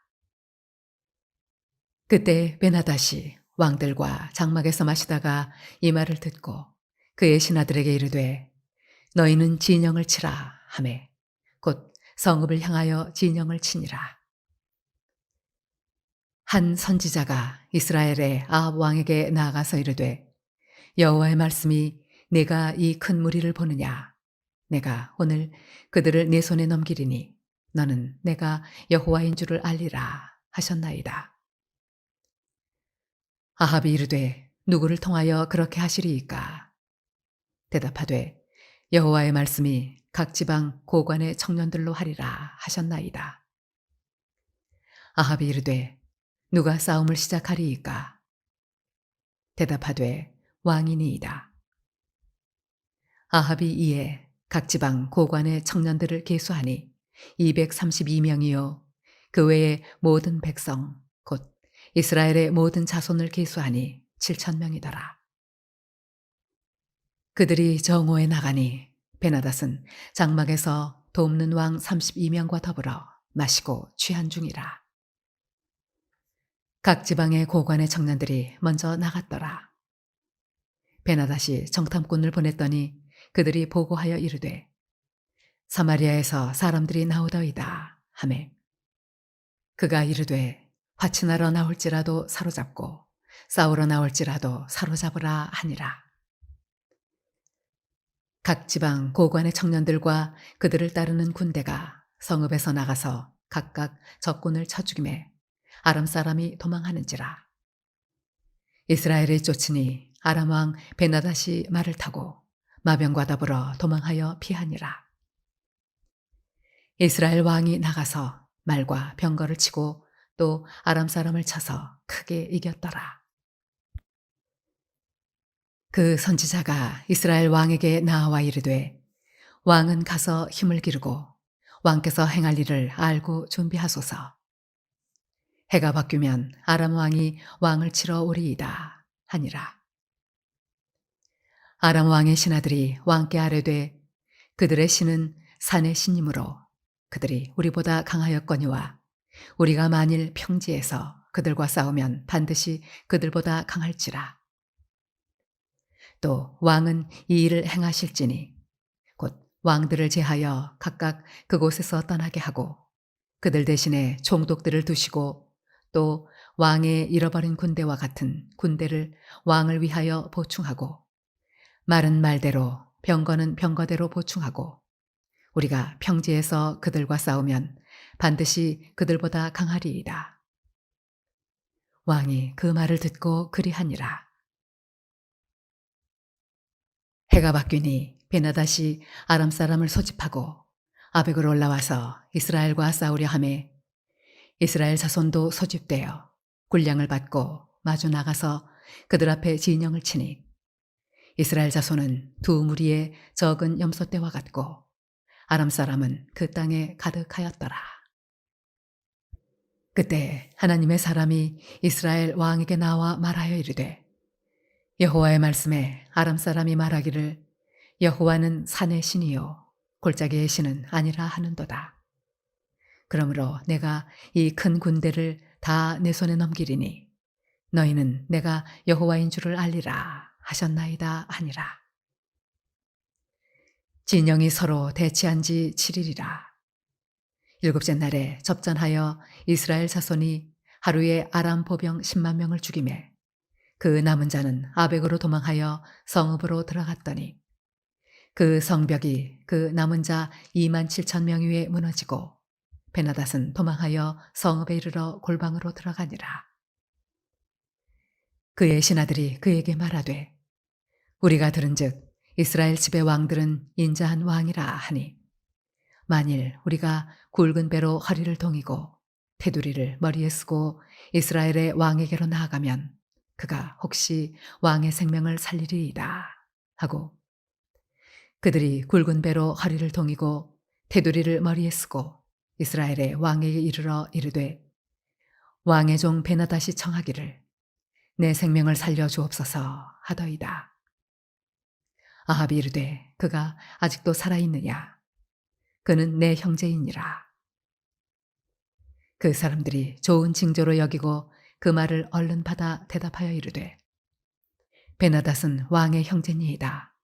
그때 베나다시 왕들과 장막에서 마시다가 이 말을 듣고 그의 신하들에게 이르되 너희는 진영을 치라 하매 곧 성읍을 향하여 진영을 치니라. 한 선지자가 이스라엘의 아합 왕에게 나아가서 이르되 여호와의 말씀이 내가 이 큰 무리를 보느냐 내가 오늘 그들을 내 손에 넘기리니 너는 내가 여호와인 줄을 알리라 하셨나이다. 아합이 이르되 누구를 통하여 그렇게 하시리이까? 대답하되 여호와의 말씀이 각 지방 고관의 청년들로 하리라 하셨나이다. 아합이 이르되 누가 싸움을 시작하리이까? 대답하되 왕이니이다. 아합이 이에 각 지방 고관의 청년들을 계수하니 232명이요 그 외의 모든 백성 곧 이스라엘의 모든 자손을 계수하니 7,000명이더라. 그들이 정오에 나가니 베나닷은 장막에서 돕는 왕 32명과 더불어 마시고 취한 중이라. 각 지방의 고관의 청년들이 먼저 나갔더라. 베나닷이 정탐꾼을 보냈더니 그들이 보고하여 이르되 사마리아에서 사람들이 나오더이다 하매 그가 이르되 화친하러 나올지라도 사로잡고 싸우러 나올지라도 사로잡으라 하니라. 각 지방 고관의 청년들과 그들을 따르는 군대가 성읍에서 나가서 각각 적군을 쳐 죽이매 아람 사람이 도망하는지라. 이스라엘이 쫓으니 아람 왕 베나닷이 말을 타고 마병과 더불어 도망하여 피하니라. 이스라엘 왕이 나가서 말과 병거를 치고 또 아람 사람을 쳐서 크게 이겼더라. 그 선지자가 이스라엘 왕에게 나와 이르되 왕은 가서 힘을 기르고 왕께서 행할 일을 알고 준비하소서. 해가 바뀌면 아람 왕이 왕을 치러 오리이다 하니라. 아람 왕의 신하들이 왕께 아뢰되 그들의 신은 산의 신이므로 그들이 우리보다 강하였거니와 우리가 만일 평지에서 그들과 싸우면 반드시 그들보다 강할지라. 또 왕은 이 일을 행하실지니 곧 왕들을 제하여 각각 그곳에서 떠나게 하고 그들 대신에 총독들을 두시고 또 왕의 잃어버린 군대와 같은 군대를 왕을 위하여 보충하고 말은 말대로 병거는 병거대로 보충하고 우리가 평지에서 그들과 싸우면 반드시 그들보다 강하리이다. 왕이 그 말을 듣고 그리하니라. 해가 바뀌니 베나닷이 아람 사람을 소집하고 아벡으로 올라와서 이스라엘과 싸우려 하매 이스라엘 자손도 소집되어 군량을 받고 마주 나가서 그들 앞에 진영을 치니 이스라엘 자손은 두 무리의 적은 염소떼와 같고 아람 사람은 그 땅에 가득하였더라. 그때 하나님의 사람이 이스라엘 왕에게 나와 말하여 이르되 여호와의 말씀에 아람 사람이 말하기를 여호와는 산의 신이요 골짜기의 신은 아니라 하는도다. 그러므로 내가 이 큰 군대를 다 내 손에 넘기리니 너희는 내가 여호와인 줄을 알리라 하셨나이다 하니라. 진영이 서로 대치한 지 7일이라. 일곱째 날에 접전하여 이스라엘 자손이 하루에 아람 보병 10만 명을 죽이매 그 남은 자는 아벡으로 도망하여 성읍으로 들어갔더니 그 성벽이 그 남은 자 2만 7천 명 위에 무너지고 베나닷은 도망하여 성읍에 이르러 골방으로 들어가니라. 그의 신하들이 그에게 말하되 우리가 들은즉 이스라엘 집의 왕들은 인자한 왕이라 하니 만일 우리가 굵은 배로 허리를 동이고 테두리를 머리에 쓰고 이스라엘의 왕에게로 나아가면 그가 혹시 왕의 생명을 살리리이다 하고 그들이 굵은 배로 허리를 동이고 테두리를 머리에 쓰고 이스라엘의 왕에게 이르러 이르되 왕의 종 베나닷이 청하기를 내 생명을 살려 주옵소서 하더이다. 아합이 이르되 그가 아직도 살아있느냐? 그는 내 형제이니라. 그 사람들이 좋은 징조로 여기고 그 말을 얼른 받아 대답하여 이르되 베나닷은 왕의 형제니이다.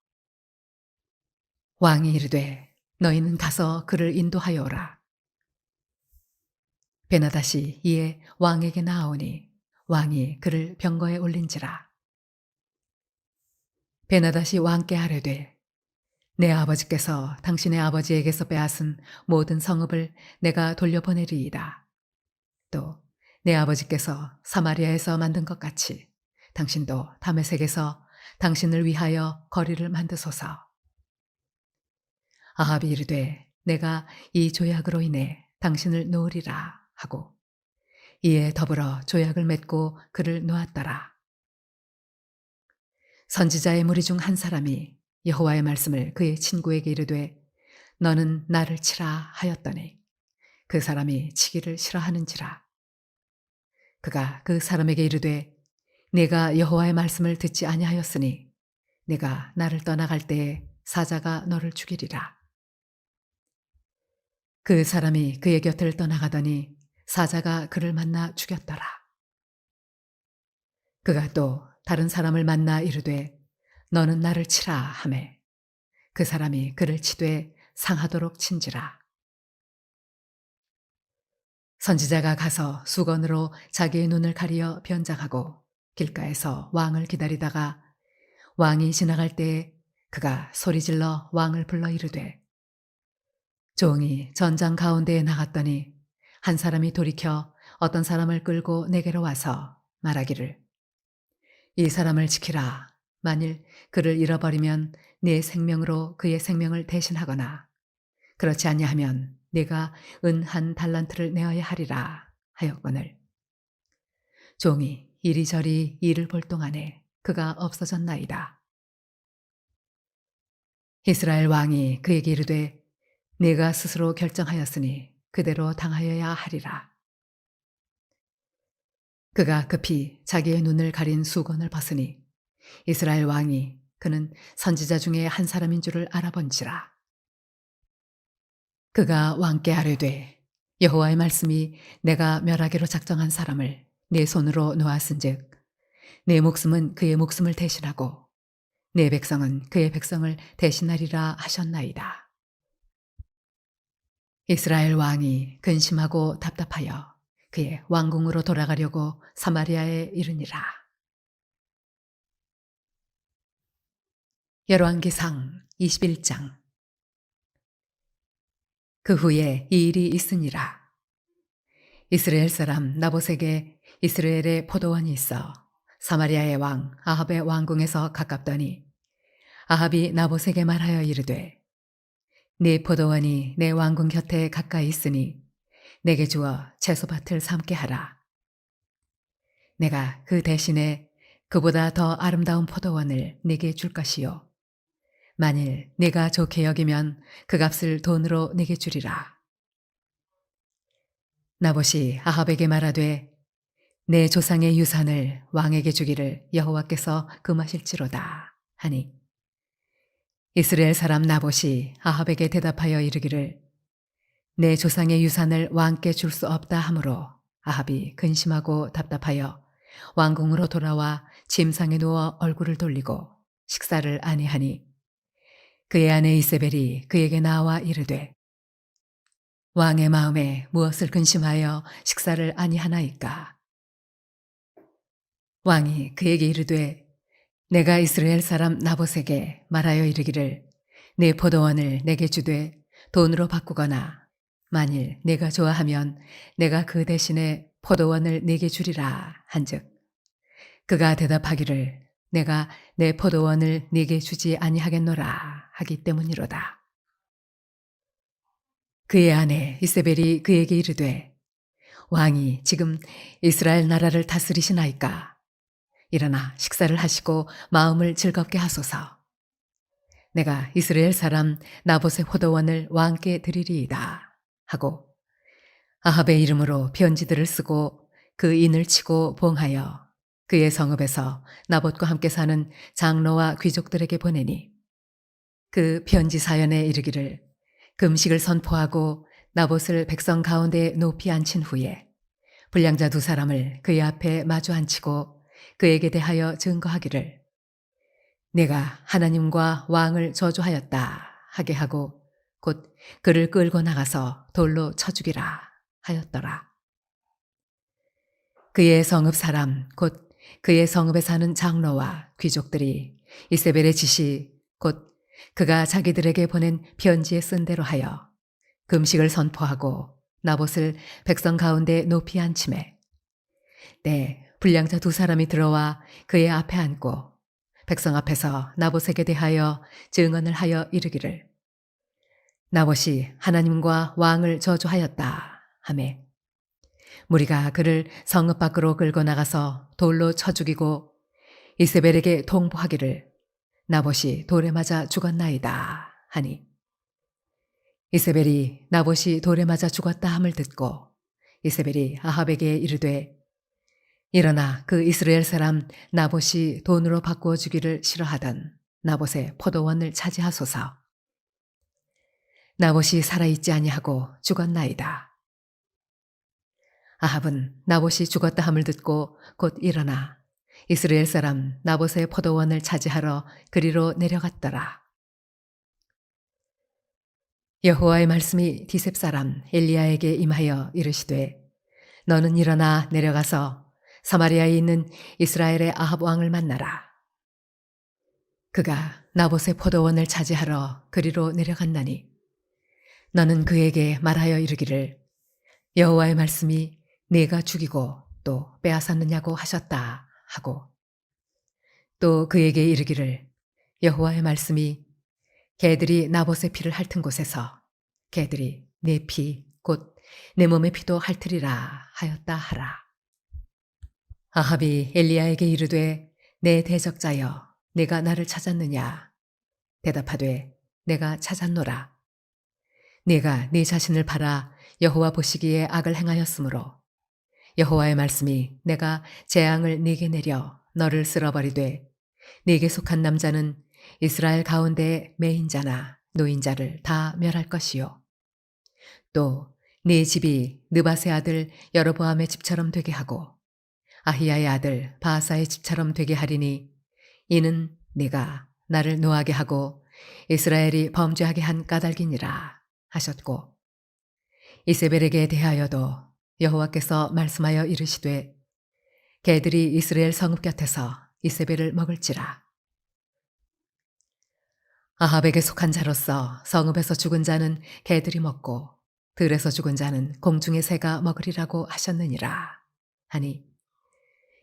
왕이 이르되 너희는 가서 그를 인도하여 오라. 베나닷이 이에 왕에게 나아오니 왕이 그를 병거에 올린지라. 베나닷이 왕께 아뢰되 내 아버지께서 당신의 아버지에게서 빼앗은 모든 성읍을 내가 돌려보내리이다. 또 내 아버지께서 사마리아에서 만든 것 같이 당신도 다메섹에서 당신을 위하여 거리를 만드소서. 아합이 이르되 내가 이 조약으로 인해 당신을 놓으리라 하고 이에 더불어 조약을 맺고 그를 놓았더라. 선지자의 무리 중 한 사람이 여호와의 말씀을 그의 친구에게 이르되 너는 나를 치라 하였더니 그 사람이 치기를 싫어하는지라. 그가 그 사람에게 이르되 내가 여호와의 말씀을 듣지 아니하였으니 내가 나를 떠나갈 때에 사자가 너를 죽이리라. 그 사람이 그의 곁을 떠나가더니 사자가 그를 만나 죽였더라. 그가 또 다른 사람을 만나 이르되 너는 나를 치라 하매 그 사람이 그를 치되 상하도록 친지라. 선지자가 가서 수건으로 자기의 눈을 가리어 변장하고 길가에서 왕을 기다리다가 왕이 지나갈 때에 그가 소리질러 왕을 불러 이르되 종이 전장 가운데에 나갔더니 한 사람이 돌이켜 어떤 사람을 끌고 내게로 와서 말하기를 이 사람을 지키라. 만일 그를 잃어버리면 네 생명으로 그의 생명을 대신하거나 그렇지 아니하면 네가 은 한 달란트를 내어야 하리라 하였거늘 종이 이리저리 일을 볼 동안에 그가 없어졌나이다. 이스라엘 왕이 그에게 이르되 네가 스스로 결정하였으니 그대로 당하여야 하리라. 그가 급히 자기의 눈을 가린 수건을 벗으니 이스라엘 왕이 그는 선지자 중에 한 사람인 줄을 알아본지라. 그가 왕께 아뢰되 여호와의 말씀이 내가 멸하기로 작정한 사람을 내 손으로 놓았은즉 내 목숨은 그의 목숨을 대신하고 내 백성은 그의 백성을 대신하리라 하셨나이다. 이스라엘 왕이 근심하고 답답하여 그의 왕궁으로 돌아가려고 사마리아에 이르니라. 열왕기상 21장. 그 후에 이 일이 있으니라. 이스라엘 사람 나봇에게 이스라엘의 포도원이 있어 사마리아의 왕 아합의 왕궁에서 가깝더니 아합이 나봇에게 말하여 이르되 네 포도원이 내 왕궁 곁에 가까이 있으니 내게 주어 채소밭을 삼게 하라. 내가 그 대신에 그보다 더 아름다운 포도원을 네게 줄 것이요 만일 네가 좋게 여기면 그 값을 돈으로 네게 주리라. 나봇이 아합에게 말하되 내 조상의 유산을 왕에게 주기를 여호와께서 금하실지로다 하니 이스라엘 사람 나봇이 아합에게 대답하여 이르기를 내 조상의 유산을 왕께 줄 수 없다 하므로 아합이 근심하고 답답하여 왕궁으로 돌아와 침상에 누워 얼굴을 돌리고 식사를 아니하니 그의 아내 이세벨이 그에게 나와 이르되 왕의 마음에 무엇을 근심하여 식사를 아니하나이까. 왕이 그에게 이르되 내가 이스라엘 사람 나봇에게 말하여 이르기를 내 포도원을 내게 주되 돈으로 바꾸거나 만일 내가 좋아하면 내가 그 대신에 포도원을 네게 주리라 한즉 그가 대답하기를 내가 내 포도원을 네게 주지 아니하겠노라 하기 때문이로다. 그의 아내 이세벨이 그에게 이르되 왕이 지금 이스라엘 나라를 다스리시나이까. 일어나 식사를 하시고 마음을 즐겁게 하소서. 내가 이스라엘 사람 나봇의 포도원을 왕께 드리리이다 하고 아합의 이름으로 편지들을 쓰고 그 인을 치고 봉하여 그의 성읍에서 나봇과 함께 사는 장로와 귀족들에게 보내니 그 편지 사연에 이르기를 금식을 선포하고 나봇을 백성 가운데 높이 앉힌 후에 불량자 두 사람을 그의 앞에 마주 앉히고 그에게 대하여 증거하기를 내가 하나님과 왕을 저주하였다 하게 하고 곧 그를 끌고 나가서 돌로 쳐 죽이라 하였더라. 그의 성읍 사람 곧 그의 성읍에 사는 장로와 귀족들이 이세벨의 지시 곧 그가 자기들에게 보낸 편지에 쓴 대로 하여 금식을 선포하고 나봇을 백성 가운데 높이 앉히매 불량자 두 사람이 들어와 그의 앞에 앉고 백성 앞에서 나봇에게 대하여 증언을 하여 이르기를 나봇이 하나님과 왕을 저주하였다 하매 무리가 그를 성읍 밖으로 끌고 나가서 돌로 쳐 죽이고 이세벨에게 통보하기를 나봇이 돌에 맞아 죽었나이다 하니 이세벨이 나봇이 돌에 맞아 죽었다 함을 듣고 이세벨이 아합에게 이르되 일어나 그 이스라엘 사람 나봇이 돈으로 바꾸어 주기를 싫어하던 나봇의 포도원을 차지하소서. 나봇이 살아있지 아니하고 죽었나이다. 아합은 나봇이 죽었다 함을 듣고 곧 일어나 이스라엘 사람 나봇의 포도원을 차지하러 그리로 내려갔더라. 여호와의 말씀이 디셉 사람 엘리야에게 임하여 이르시되 너는 일어나 내려가서 사마리아에 있는 이스라엘의 아합 왕을 만나라. 그가 나봇의 포도원을 차지하러 그리로 내려갔나니 너는 그에게 말하여 이르기를 여호와의 말씀이 네가 죽이고 또 빼앗았느냐고 하셨다 하고 또 그에게 이르기를 여호와의 말씀이 개들이 나봇의 피를 핥은 곳에서 개들이 내 피 곧 내 몸의 피도 핥으리라 하였다 하라. 아합이 엘리야에게 이르되 내 대적자여 내가 나를 찾았느냐 대답하되 내가 찾았노라. 네가 네 자신을 팔아 여호와 보시기에 악을 행하였으므로 여호와의 말씀이 내가 재앙을 네게 내려 너를 쓸어버리되 네게 속한 남자는 이스라엘 가운데 매인자나 노인자를 다 멸할 것이요 또 네 집이 느밧의 아들 여로보암의 집처럼 되게 하고 아히야의 아들 바하사의 집처럼 되게 하리니 이는 네가 나를 노하게 하고 이스라엘이 범죄하게 한 까닭이니라 하셨고 이세벨에게 대하여도 여호와께서 말씀하여 이르시되 개들이 이스라엘 성읍 곁에서 이세벨을 먹을지라. 아합에게 속한 자로서 성읍에서 죽은 자는 개들이 먹고 들에서 죽은 자는 공중의 새가 먹으리라고 하셨느니라 하니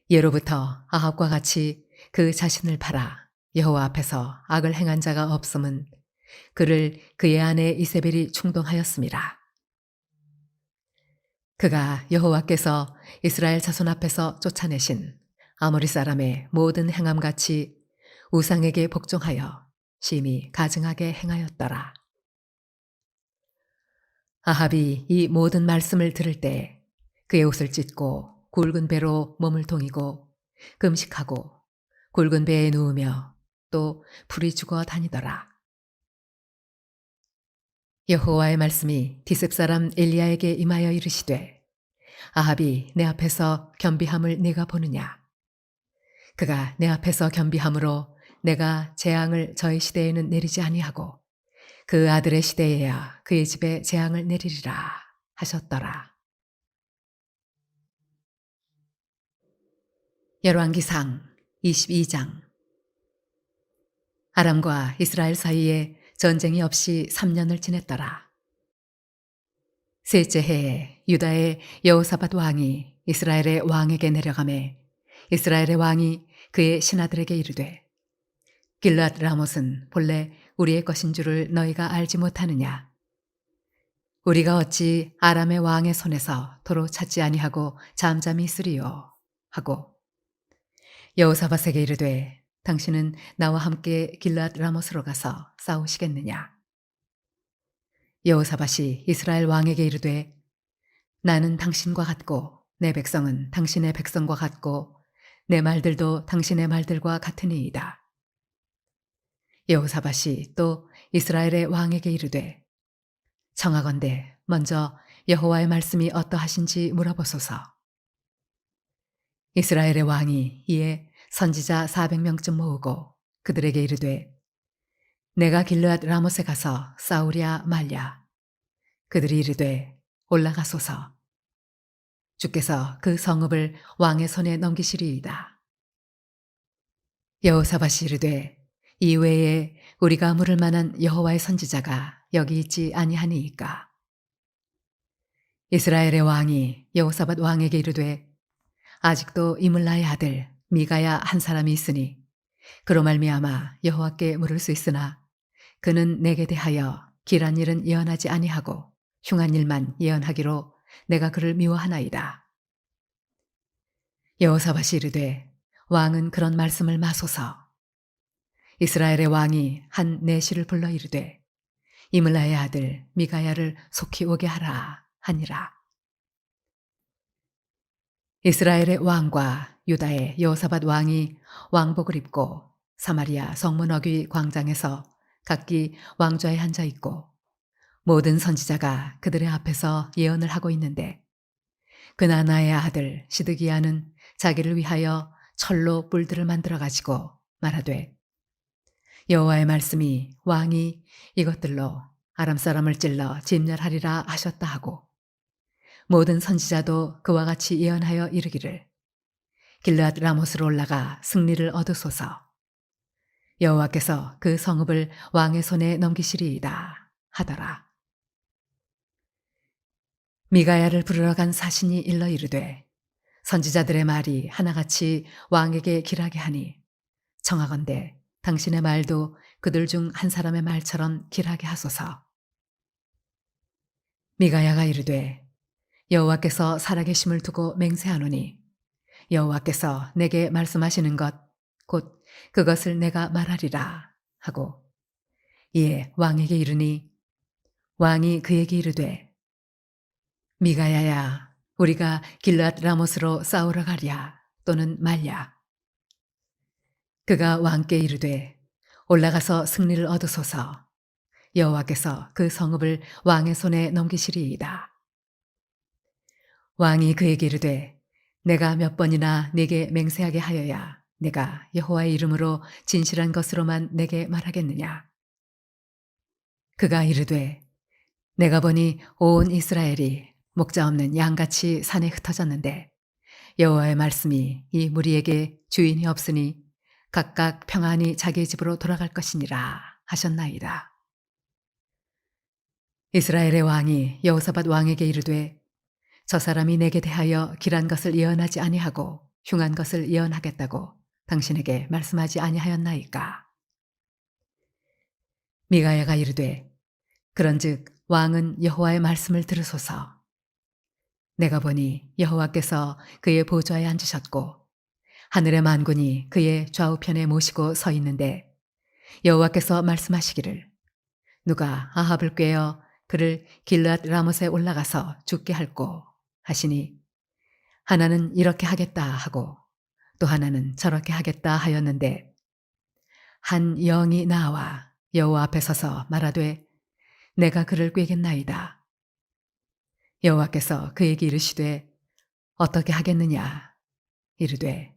예로부터 아합과 같이 그 자신을 팔아 여호와 앞에서 악을 행한 자가 없음은 그를 그의 아내 이세벨이 충동하였음이라. 그가 여호와께서 이스라엘 자손 앞에서 쫓아내신 아모리 사람의 모든 행함같이 우상에게 복종하여 심히 가증하게 행하였더라. 아합이 이 모든 말씀을 들을 때 그의 옷을 찢고 굵은 배로 몸을 동이고 금식하고 굵은 배에 누우며 또 풀이 죽어 다니더라. 여호와의 말씀이 디셉 사람 엘리야에게 임하여 이르시되 아합이 내 앞에서 겸비함을 네가 보느냐. 그가 내 앞에서 겸비함으로 내가 재앙을 저의 시대에는 내리지 아니하고 그 아들의 시대에야 그의 집에 재앙을 내리리라 하셨더라. 열왕기상 22장. 아람과 이스라엘 사이에 전쟁이 없이 3년을 지냈더라. 셋째 해에 유다의 여호사밧 왕이 이스라엘의 왕에게 내려가매 이스라엘의 왕이 그의 신하들에게 이르되 길앗 라못은 본래 우리의 것인 줄을 너희가 알지 못하느냐. 우리가 어찌 아람의 왕의 손에서 도로 찾지 아니하고 잠잠히 있으리요 하고 여호사밧에게 이르되 당신은 나와 함께 길앗 라못으로 가서 싸우시겠느냐. 여호사밧이 이스라엘 왕에게 이르되 나는 당신과 같고 내 백성은 당신의 백성과 같고 내 말들도 당신의 말들과 같으니이다. 여호사밧이 또 이스라엘의 왕에게 이르되 청하건대 먼저 여호와의 말씀이 어떠하신지 물어보소서. 이스라엘의 왕이 이에 선지자 400명쯤 모으고 그들에게 이르되 내가 길르앗 라못에 가서 싸우랴 말랴. 그들이 이르되 올라가소서. 주께서 그 성읍을 왕의 손에 넘기시리이다. 여호사밧이 이르되 이외에 우리가 물을 만한 여호와의 선지자가 여기 있지 아니하니이까. 이스라엘의 왕이 여호사밧 왕에게 이르되 아직도 이물라의 아들 미가야 한 사람이 있으니 그로 말미암아 여호와께 물을 수 있으나 그는 내게 대하여 길한 일은 예언하지 아니하고 흉한 일만 예언하기로 내가 그를 미워하나이다. 여호사밧이 이르되 왕은 그런 말씀을 마소서. 이스라엘의 왕이 한 내시를 불러 이르되 이물라의 아들 미가야를 속히 오게 하라 하니라. 이스라엘의 왕과 유다의 여호사밧 왕이 왕복을 입고 사마리아 성문 어귀 광장에서 각기 왕좌에 앉아 있고 모든 선지자가 그들의 앞에서 예언을 하고 있는데 그나나의 아들 시드기야는 자기를 위하여 철로 뿔들을 만들어 가지고 말하되 여호와의 말씀이 왕이 이것들로 아람 사람을 찔러 진멸하리라 하셨다 하고 모든 선지자도 그와 같이 예언하여 이르기를 길르앗 라못으로 올라가 승리를 얻으소서. 여호와께서 그 성읍을 왕의 손에 넘기시리이다 하더라. 미가야를 부르러 간 사신이 일러 이르되 선지자들의 말이 하나같이 왕에게 길하게 하니 청하건대 당신의 말도 그들 중 한 사람의 말처럼 길하게 하소서. 미가야가 이르되 여호와께서 살아계심을 두고 맹세하노니 여호와께서 내게 말씀하시는 것 곧 그것을 내가 말하리라 하고 이에 왕에게 이르니 왕이 그에게 이르되 미가야야 우리가 길르앗 라못으로 싸우러 가랴 또는 말랴. 그가 왕께 이르되 올라가서 승리를 얻으소서. 여호와께서 그 성읍을 왕의 손에 넘기시리이다. 왕이 그에게 이르되 내가 몇 번이나 네게 맹세하게 하여야 내가 여호와의 이름으로 진실한 것으로만 내게 말하겠느냐. 그가 이르되 내가 보니 온 이스라엘이 목자 없는 양같이 산에 흩어졌는데 여호와의 말씀이 이 무리에게 주인이 없으니 각각 평안히 자기 집으로 돌아갈 것이니라 하셨나이다. 이스라엘의 왕이 여호사밧 왕에게 이르되 저 사람이 내게 대하여 길한 것을 예언하지 아니하고 흉한 것을 예언하겠다고 당신에게 말씀하지 아니하였나이까. 미가야가 이르되 그런즉 왕은 여호와의 말씀을 들으소서. 내가 보니 여호와께서 그의 보좌에 앉으셨고 하늘의 만군이 그의 좌우편에 모시고 서 있는데 여호와께서 말씀하시기를 누가 아합을 꾀어 그를 길르앗 라못에 올라가서 죽게 할꼬 하시니 하나는 이렇게 하겠다 하고 또 하나는 저렇게 하겠다 하였는데 한 영이 나와 여호와 앞에 서서 말하되 내가 그를 꾀겠나이다. 여호와께서 그에게 이르시되 어떻게 하겠느냐 이르되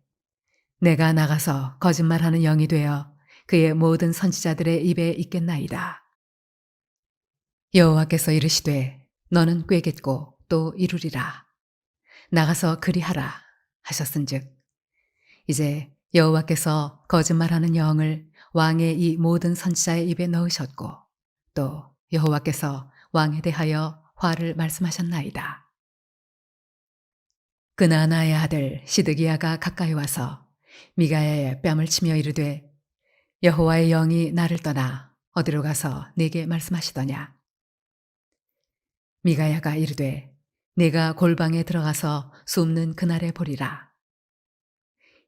내가 나가서 거짓말하는 영이 되어 그의 모든 선지자들의 입에 있겠나이다. 여호와께서 이르시되 너는 꾀겠고 또 이루리라. 나가서 그리하라 하셨은즉 이제 여호와께서 거짓말하는 영을 왕의 이 모든 선지자의 입에 넣으셨고 또 여호와께서 왕에 대하여 화를 말씀하셨나이다. 그나나의 아들 시드기야가 가까이 와서 미가야의 뺨을 치며 이르되 여호와의 영이 나를 떠나 어디로 가서 네게 말씀하시더냐. 미가야가 이르되 네가 골방에 들어가서 숨는 그날에 보리라.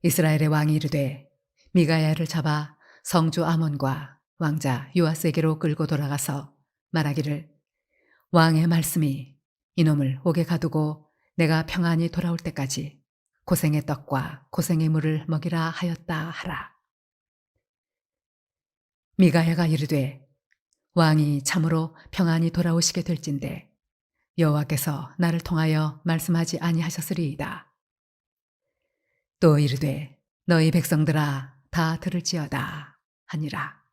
이스라엘의 왕이 이르되 미가야를 잡아 성주 아몬과 왕자 요아스에게로 끌고 돌아가서 말하기를 왕의 말씀이 이놈을 옥에 가두고 내가 평안히 돌아올 때까지 고생의 떡과 고생의 물을 먹이라 하였다 하라. 미가야가 이르되 왕이 참으로 평안히 돌아오시게 될진대 여호와께서 나를 통하여 말씀하지 아니하셨으리이다. 또 이르되 너희 백성들아 다 들을지어다 하니라.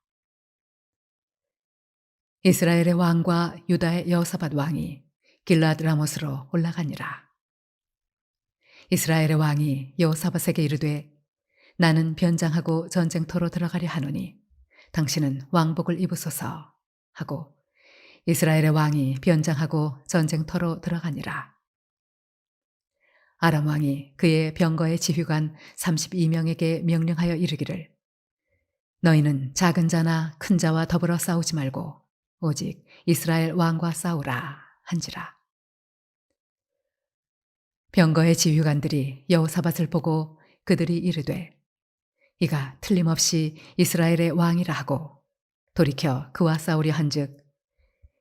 이스라엘의 왕과 유다의 여호사밧 왕이 길르앗 라못으로 올라가니라. 이스라엘의 왕이 여호사밧에게 이르되 나는 변장하고 전쟁터로 들어가려 하노니 당신은 왕복을 입으소서 하고 이스라엘의 왕이 변장하고 전쟁터로 들어가니라. 아람 왕이 그의 병거의 지휘관 32명에게 명령하여 이르기를 너희는 작은 자나 큰 자와 더불어 싸우지 말고 오직 이스라엘 왕과 싸우라 한지라. 병거의 지휘관들이 여호사밧을 보고 그들이 이르되 이가 틀림없이 이스라엘의 왕이라 하고 돌이켜 그와 싸우려 한즉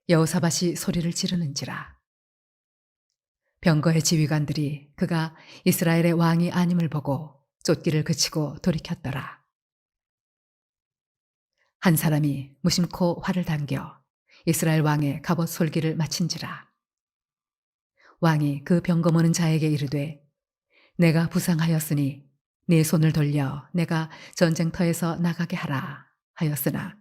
여호사밧이 소리를 지르는지라. 병거의 지휘관들이 그가 이스라엘의 왕이 아님을 보고 쫓기를 그치고 돌이켰더라. 한 사람이 무심코 활을 당겨 이스라엘 왕의 갑옷 솔기를 마친지라. 왕이 그 병거 모는 자에게 이르되 내가 부상하였으니 네 손을 돌려 내가 전쟁터에서 나가게 하라 하였으나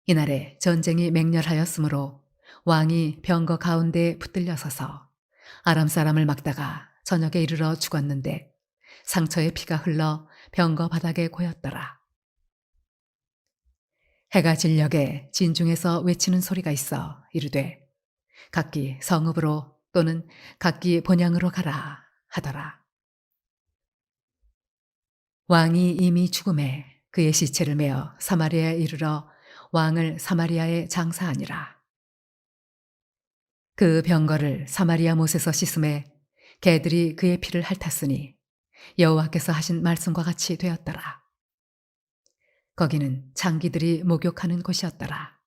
이날에 전쟁이 맹렬하였으므로 왕이 병거 가운데 붙들려 서서 아람 사람을 막다가 저녁에 이르러 죽었는데 상처에 피가 흘러 병거 바닥에 고였더라. 해가 진녘에 진중에서 외치는 소리가 있어 이르되 각기 성읍으로 또는 각기 본향으로 가라 하더라. 왕이 이미 죽음에 그의 시체를 메어 사마리아에 이르러 왕을 사마리아에 장사하니라. 그 병거를 사마리아 못에서 씻음에 개들이 그의 피를 핥았으니 여호와께서 하신 말씀과 같이 되었더라. 거기는 창기들이 목욕하는 곳이었더라.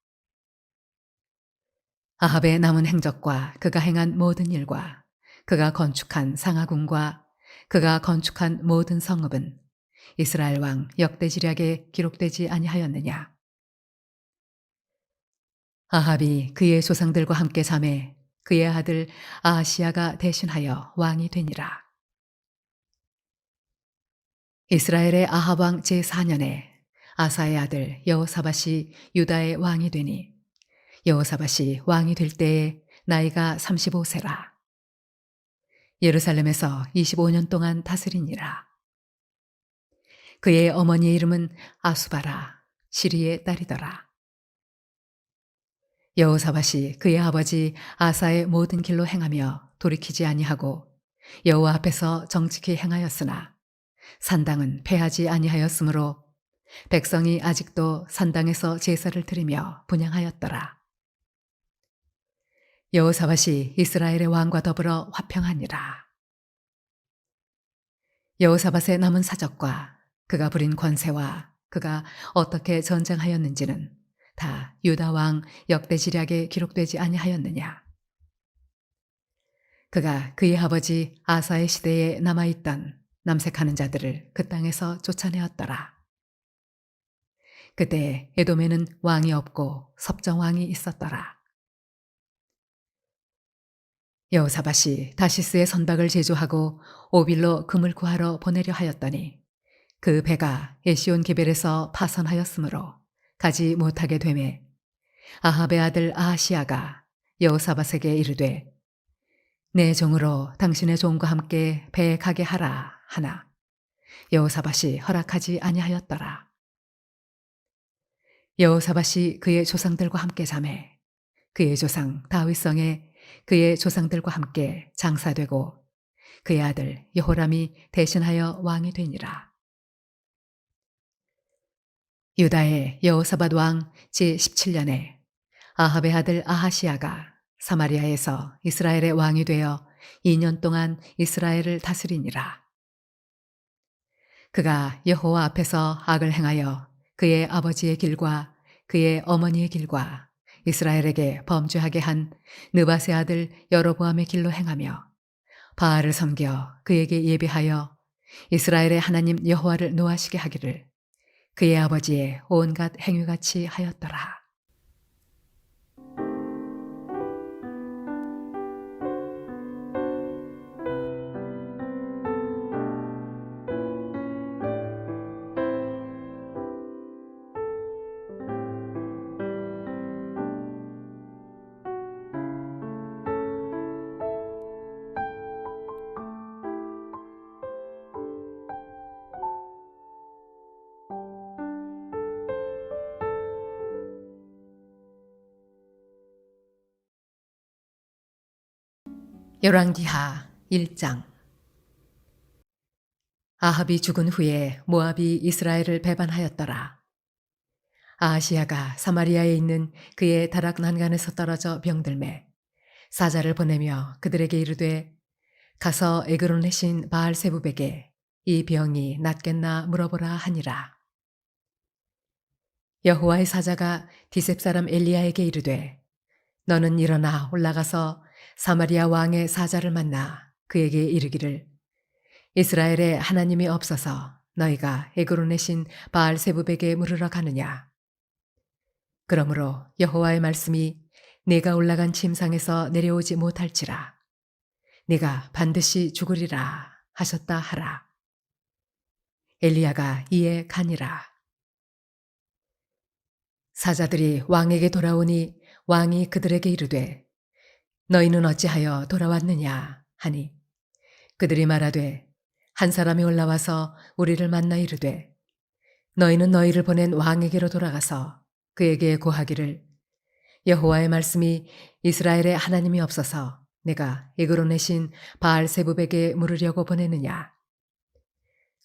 아합의 남은 행적과 그가 행한 모든 일과 그가 건축한 상하궁과 그가 건축한 모든 성읍은 이스라엘 왕 역대지략에 기록되지 아니하였느냐. 아합이 그의 조상들과 함께 잠에 그의 아들 아하시야가 대신하여 왕이 되니라. 이스라엘의 아합 왕 제4년에 아사의 아들 여호사밧이 유다의 왕이 되니 여호사밧이 왕이 될 때에 나이가 35세라. 예루살렘에서 25년 동안 다스리니라. 그의 어머니의 이름은 아수바라 시리의 딸이더라. 여호사밧이 그의 아버지 아사의 모든 길로 행하며 돌이키지 아니하고 여호와 앞에서 정직히 행하였으나 산당은 폐하지 아니하였으므로 백성이 아직도 산당에서 제사를 드리며 분향하였더라. 여호사밧이 이스라엘의 왕과 더불어 화평하니라. 여호사밧의 남은 사적과 그가 부린 권세와 그가 어떻게 전쟁하였는지는 다 유다 왕 역대지략에 기록되지 아니하였느냐. 그가 그의 아버지 아사의 시대에 남아있던 남색하는 자들을 그 땅에서 쫓아내었더라. 그때 에돔에는 왕이 없고 섭정왕이 있었더라. 여호사밧이 다시스의 선박을 제조하고 오빌로 금을 구하러 보내려 하였더니 그 배가 에시온 게벨에서 파선하였으므로 가지 못하게 되매 아합의 아들 아하시야가 여호사밧에게 이르되 내 종으로 당신의 종과 함께 배에 가게 하라 하나 여호사밧이 허락하지 아니하였더라. 여호사밧이 그의 조상들과 함께 잠에 그의 조상 다윗성에 그의 조상들과 함께 장사되고 그의 아들 여호람이 대신하여 왕이 되니라. 유다의 여호사밧 왕 제17년에 아합의 아들 아하시야가 사마리아에서 이스라엘의 왕이 되어 2년 동안 이스라엘을 다스리니라. 그가 여호와 앞에서 악을 행하여 그의 아버지의 길과 그의 어머니의 길과 이스라엘에게 범죄하게 한 느밧의 아들 여로보암의 길로 행하며 바알을 섬겨 그에게 예배하여 이스라엘의 하나님 여호와를 노하시게 하기를 그의 아버지의 온갖 행위같이 하였더라. 열왕기하 1장. 아합이 죽은 후에 모압이 이스라엘을 배반하였더라. 아하시야가 사마리아에 있는 그의 다락 난간에서 떨어져 병들매 사자를 보내며 그들에게 이르되 가서 에그론의 신 바알세붑에게 이 병이 낫겠나 물어보라 하니라. 여호와의 사자가 디셉 사람 엘리야에게 이르되 너는 일어나 올라가서 사마리아 왕의 사자를 만나 그에게 이르기를 이스라엘에 하나님이 없어서 너희가 에그론의 신 바알세붑에게 물으러 가느냐. 그러므로 여호와의 말씀이 네가 올라간 침상에서 내려오지 못할지라 네가 반드시 죽으리라 하셨다 하라. 엘리야가 이에 가니라. 사자들이 왕에게 돌아오니 왕이 그들에게 이르되 너희는 어찌하여 돌아왔느냐 하니 그들이 말하되 한 사람이 올라와서 우리를 만나 이르되 너희는 너희를 보낸 왕에게로 돌아가서 그에게 고하기를 여호와의 말씀이 이스라엘에 하나님이 없어서 내가 에그론의 신 바알세붑에게 물으려고 보내느냐.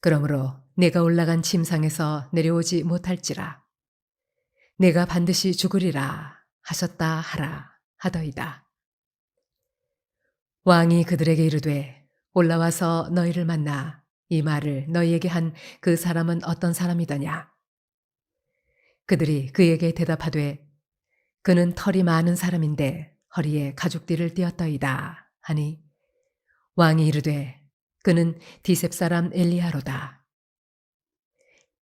그러므로 내가 올라간 침상에서 내려오지 못할지라 내가 반드시 죽으리라 하셨다 하라 하더이다. 왕이 그들에게 이르되 올라와서 너희를 만나 이 말을 너희에게 한 그 사람은 어떤 사람이더냐. 그들이 그에게 대답하되 그는 털이 많은 사람인데 허리에 가죽띠를 띠었더이다 하니 왕이 이르되 그는 디셉 사람 엘리야로다.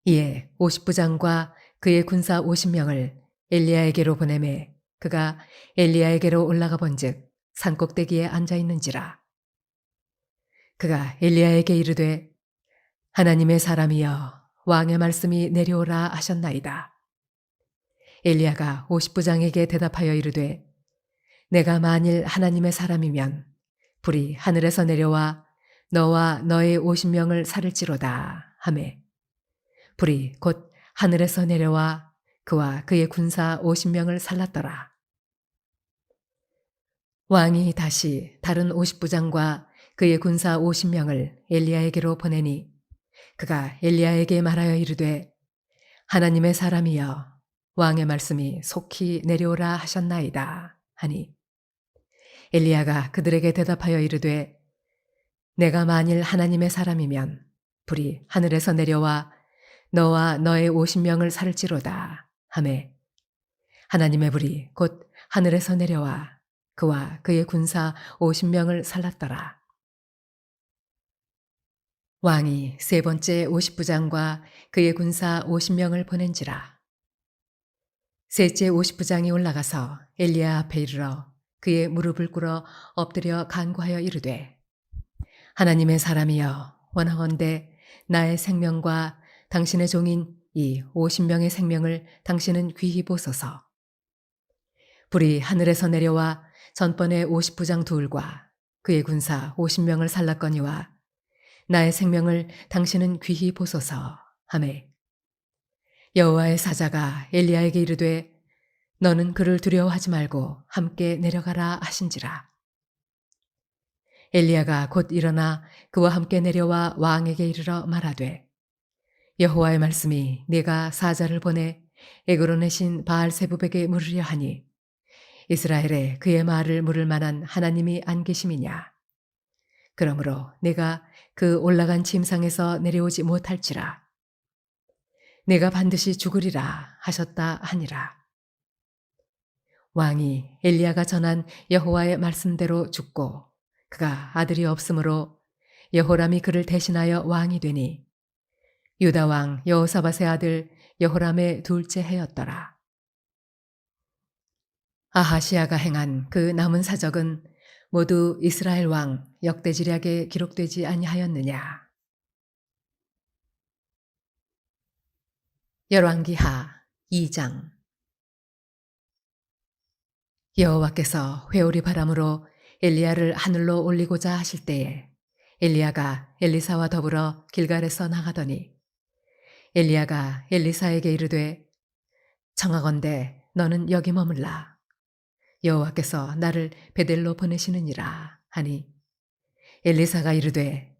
이에 50부장과 그의 군사 50명을 엘리야에게로 보내매 그가 엘리야에게로 올라가 본즉 산꼭대기에 앉아 있는지라. 그가 엘리야에게 이르되 하나님의 사람이여 왕의 말씀이 내려오라 하셨나이다. 엘리야가 50부장에게 대답하여 이르되 내가 만일 하나님의 사람이면 불이 하늘에서 내려와 너와 너의 50명을 살을지로다 하매 불이 곧 하늘에서 내려와 그와 그의 군사 50명을 살랐더라. 왕이 다시 다른 50부장과 그의 군사 50명을 엘리야에게로 보내니 그가 엘리야에게 말하여 이르되 하나님의 사람이여 왕의 말씀이 속히 내려오라 하셨나이다 하니 엘리야가 그들에게 대답하여 이르되 내가 만일 하나님의 사람이면 불이 하늘에서 내려와 너와 너의 50명을 살을지로다 하매 하나님의 불이 곧 하늘에서 내려와 그와 그의 군사 50명을 살랐더라. 왕이 세 번째 50부장과 그의 군사 50명을 보낸지라. 셋째 50부장이 올라가서 엘리야 앞에 이르러 그의 무릎을 꿇어 엎드려 간구하여 이르되 하나님의 사람이여 원하건대 나의 생명과 당신의 종인 이 50명의 생명을 당신은 귀히 보소서. 불이 하늘에서 내려와 전번에 50부장 둘과 그의 군사 50명을 살랐거니와 나의 생명을 당신은 귀히 보소서 하매 여호와의 사자가 엘리야에게 이르되 너는 그를 두려워하지 말고 함께 내려가라 하신지라. 엘리야가 곧 일어나 그와 함께 내려와 왕에게 이르러 말하되 여호와의 말씀이 네가 사자를 보내 에그론의 신 바알세붑에게 물으려 하니 이스라엘에 그의 말을 물을 만한 하나님이 안 계심이냐. 그러므로 내가 그 올라간 침상에서 내려오지 못할지라 내가 반드시 죽으리라 하셨다 하니라. 왕이 엘리야가 전한 여호와의 말씀대로 죽고 그가 아들이 없으므로 여호람이 그를 대신하여 왕이 되니 유다 왕 여호사밧의 아들 여호람의 둘째 해였더라. 아하시야가 행한 그 남은 사적은 모두 이스라엘 왕 역대지략에 기록되지 아니하였느냐. 열왕기하 2장. 여호와께서 회오리 바람으로 엘리야를 하늘로 올리고자 하실 때에 엘리야가 엘리사와 더불어 길갈에서 나가더니 엘리야가 엘리사에게 이르되 청하건대 너는 여기 머물라. 여호와께서 나를 베델로 보내시느니라 하니 엘리사가 이르되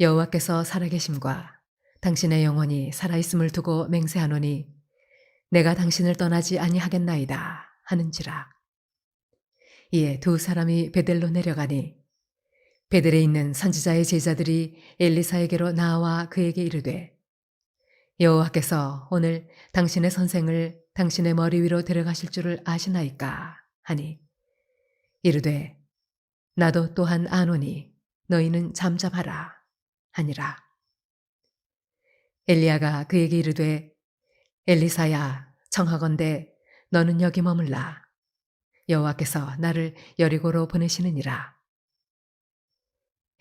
여호와께서 살아계심과 당신의 영혼이 살아있음을 두고 맹세하노니 내가 당신을 떠나지 아니하겠나이다 하는지라. 이에 두 사람이 베델로 내려가니 베델에 있는 선지자의 제자들이 엘리사에게로 나와 그에게 이르되 여호와께서 오늘 당신의 선생을 당신의 머리 위로 데려가실 줄을 아시나이까 하니 이르되 나도 또한 아노니 너희는 잠잠하라 하니라. 엘리야가 그에게 이르되 엘리사야 청하건대 너는 여기 머물라. 여호와께서 나를 여리고로 보내시느니라.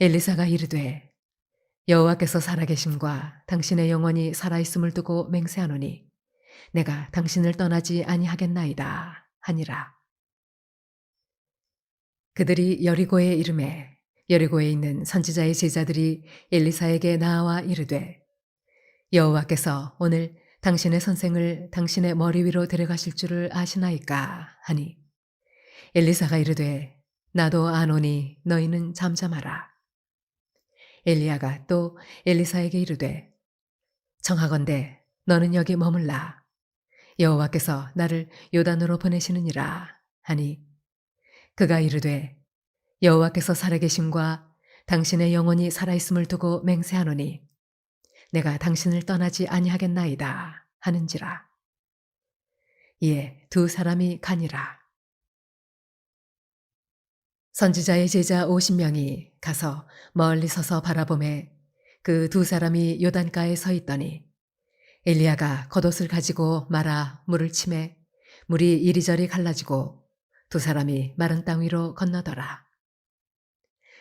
엘리사가 이르되 여호와께서 살아계심과 당신의 영혼이 살아있음을 두고 맹세하노니 내가 당신을 떠나지 아니하겠나이다 하니라. 그들이 여리고에 이르매 여리고에 있는 선지자의 제자들이 엘리사에게 나와 이르되 여호와께서 오늘 당신의 선생을 당신의 머리 위로 데려가실 줄을 아시나이까 하니 엘리사가 이르되 나도 아노니 너희는 잠잠하라. 엘리야가 또 엘리사에게 이르되 청하건대 너는 여기 머물라. 여호와께서 나를 요단으로 보내시느니라 하니 그가 이르되 여호와께서 살아계심과 당신의 영혼이 살아있음을 두고 맹세하노니 내가 당신을 떠나지 아니하겠나이다 하는지라. 이에 두 사람이 가니라. 선지자의 제자 50명이 가서 멀리 서서 바라보매 그 두 사람이 요단가에 서 있더니 엘리야가 겉옷을 가지고 말아 물을 치매 물이 이리저리 갈라지고 두 사람이 마른 땅 위로 건너더라.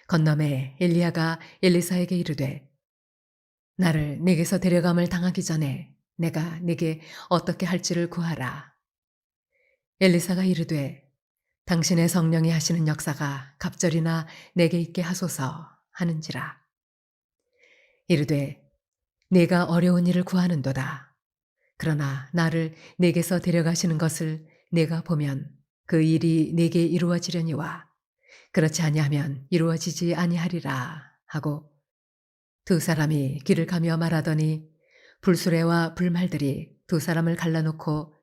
건너매 엘리야가 엘리사에게 이르되 나를 네게서 데려감을 당하기 전에 내가 네게 어떻게 할지를 구하라. 엘리사가 이르되 당신의 성령이 하시는 역사가 갑절이나 내게 있게 하소서 하는지라. 이르되 네가 어려운 일을 구하는도다. 그러나 나를 네게서 데려가시는 것을 내가 보면 그 일이 네게 이루어지려니와 그렇지 아니하면 이루어지지 아니하리라 하고 두 사람이 길을 가며 말하더니 불수레와 불말들이 두 사람을 갈라놓고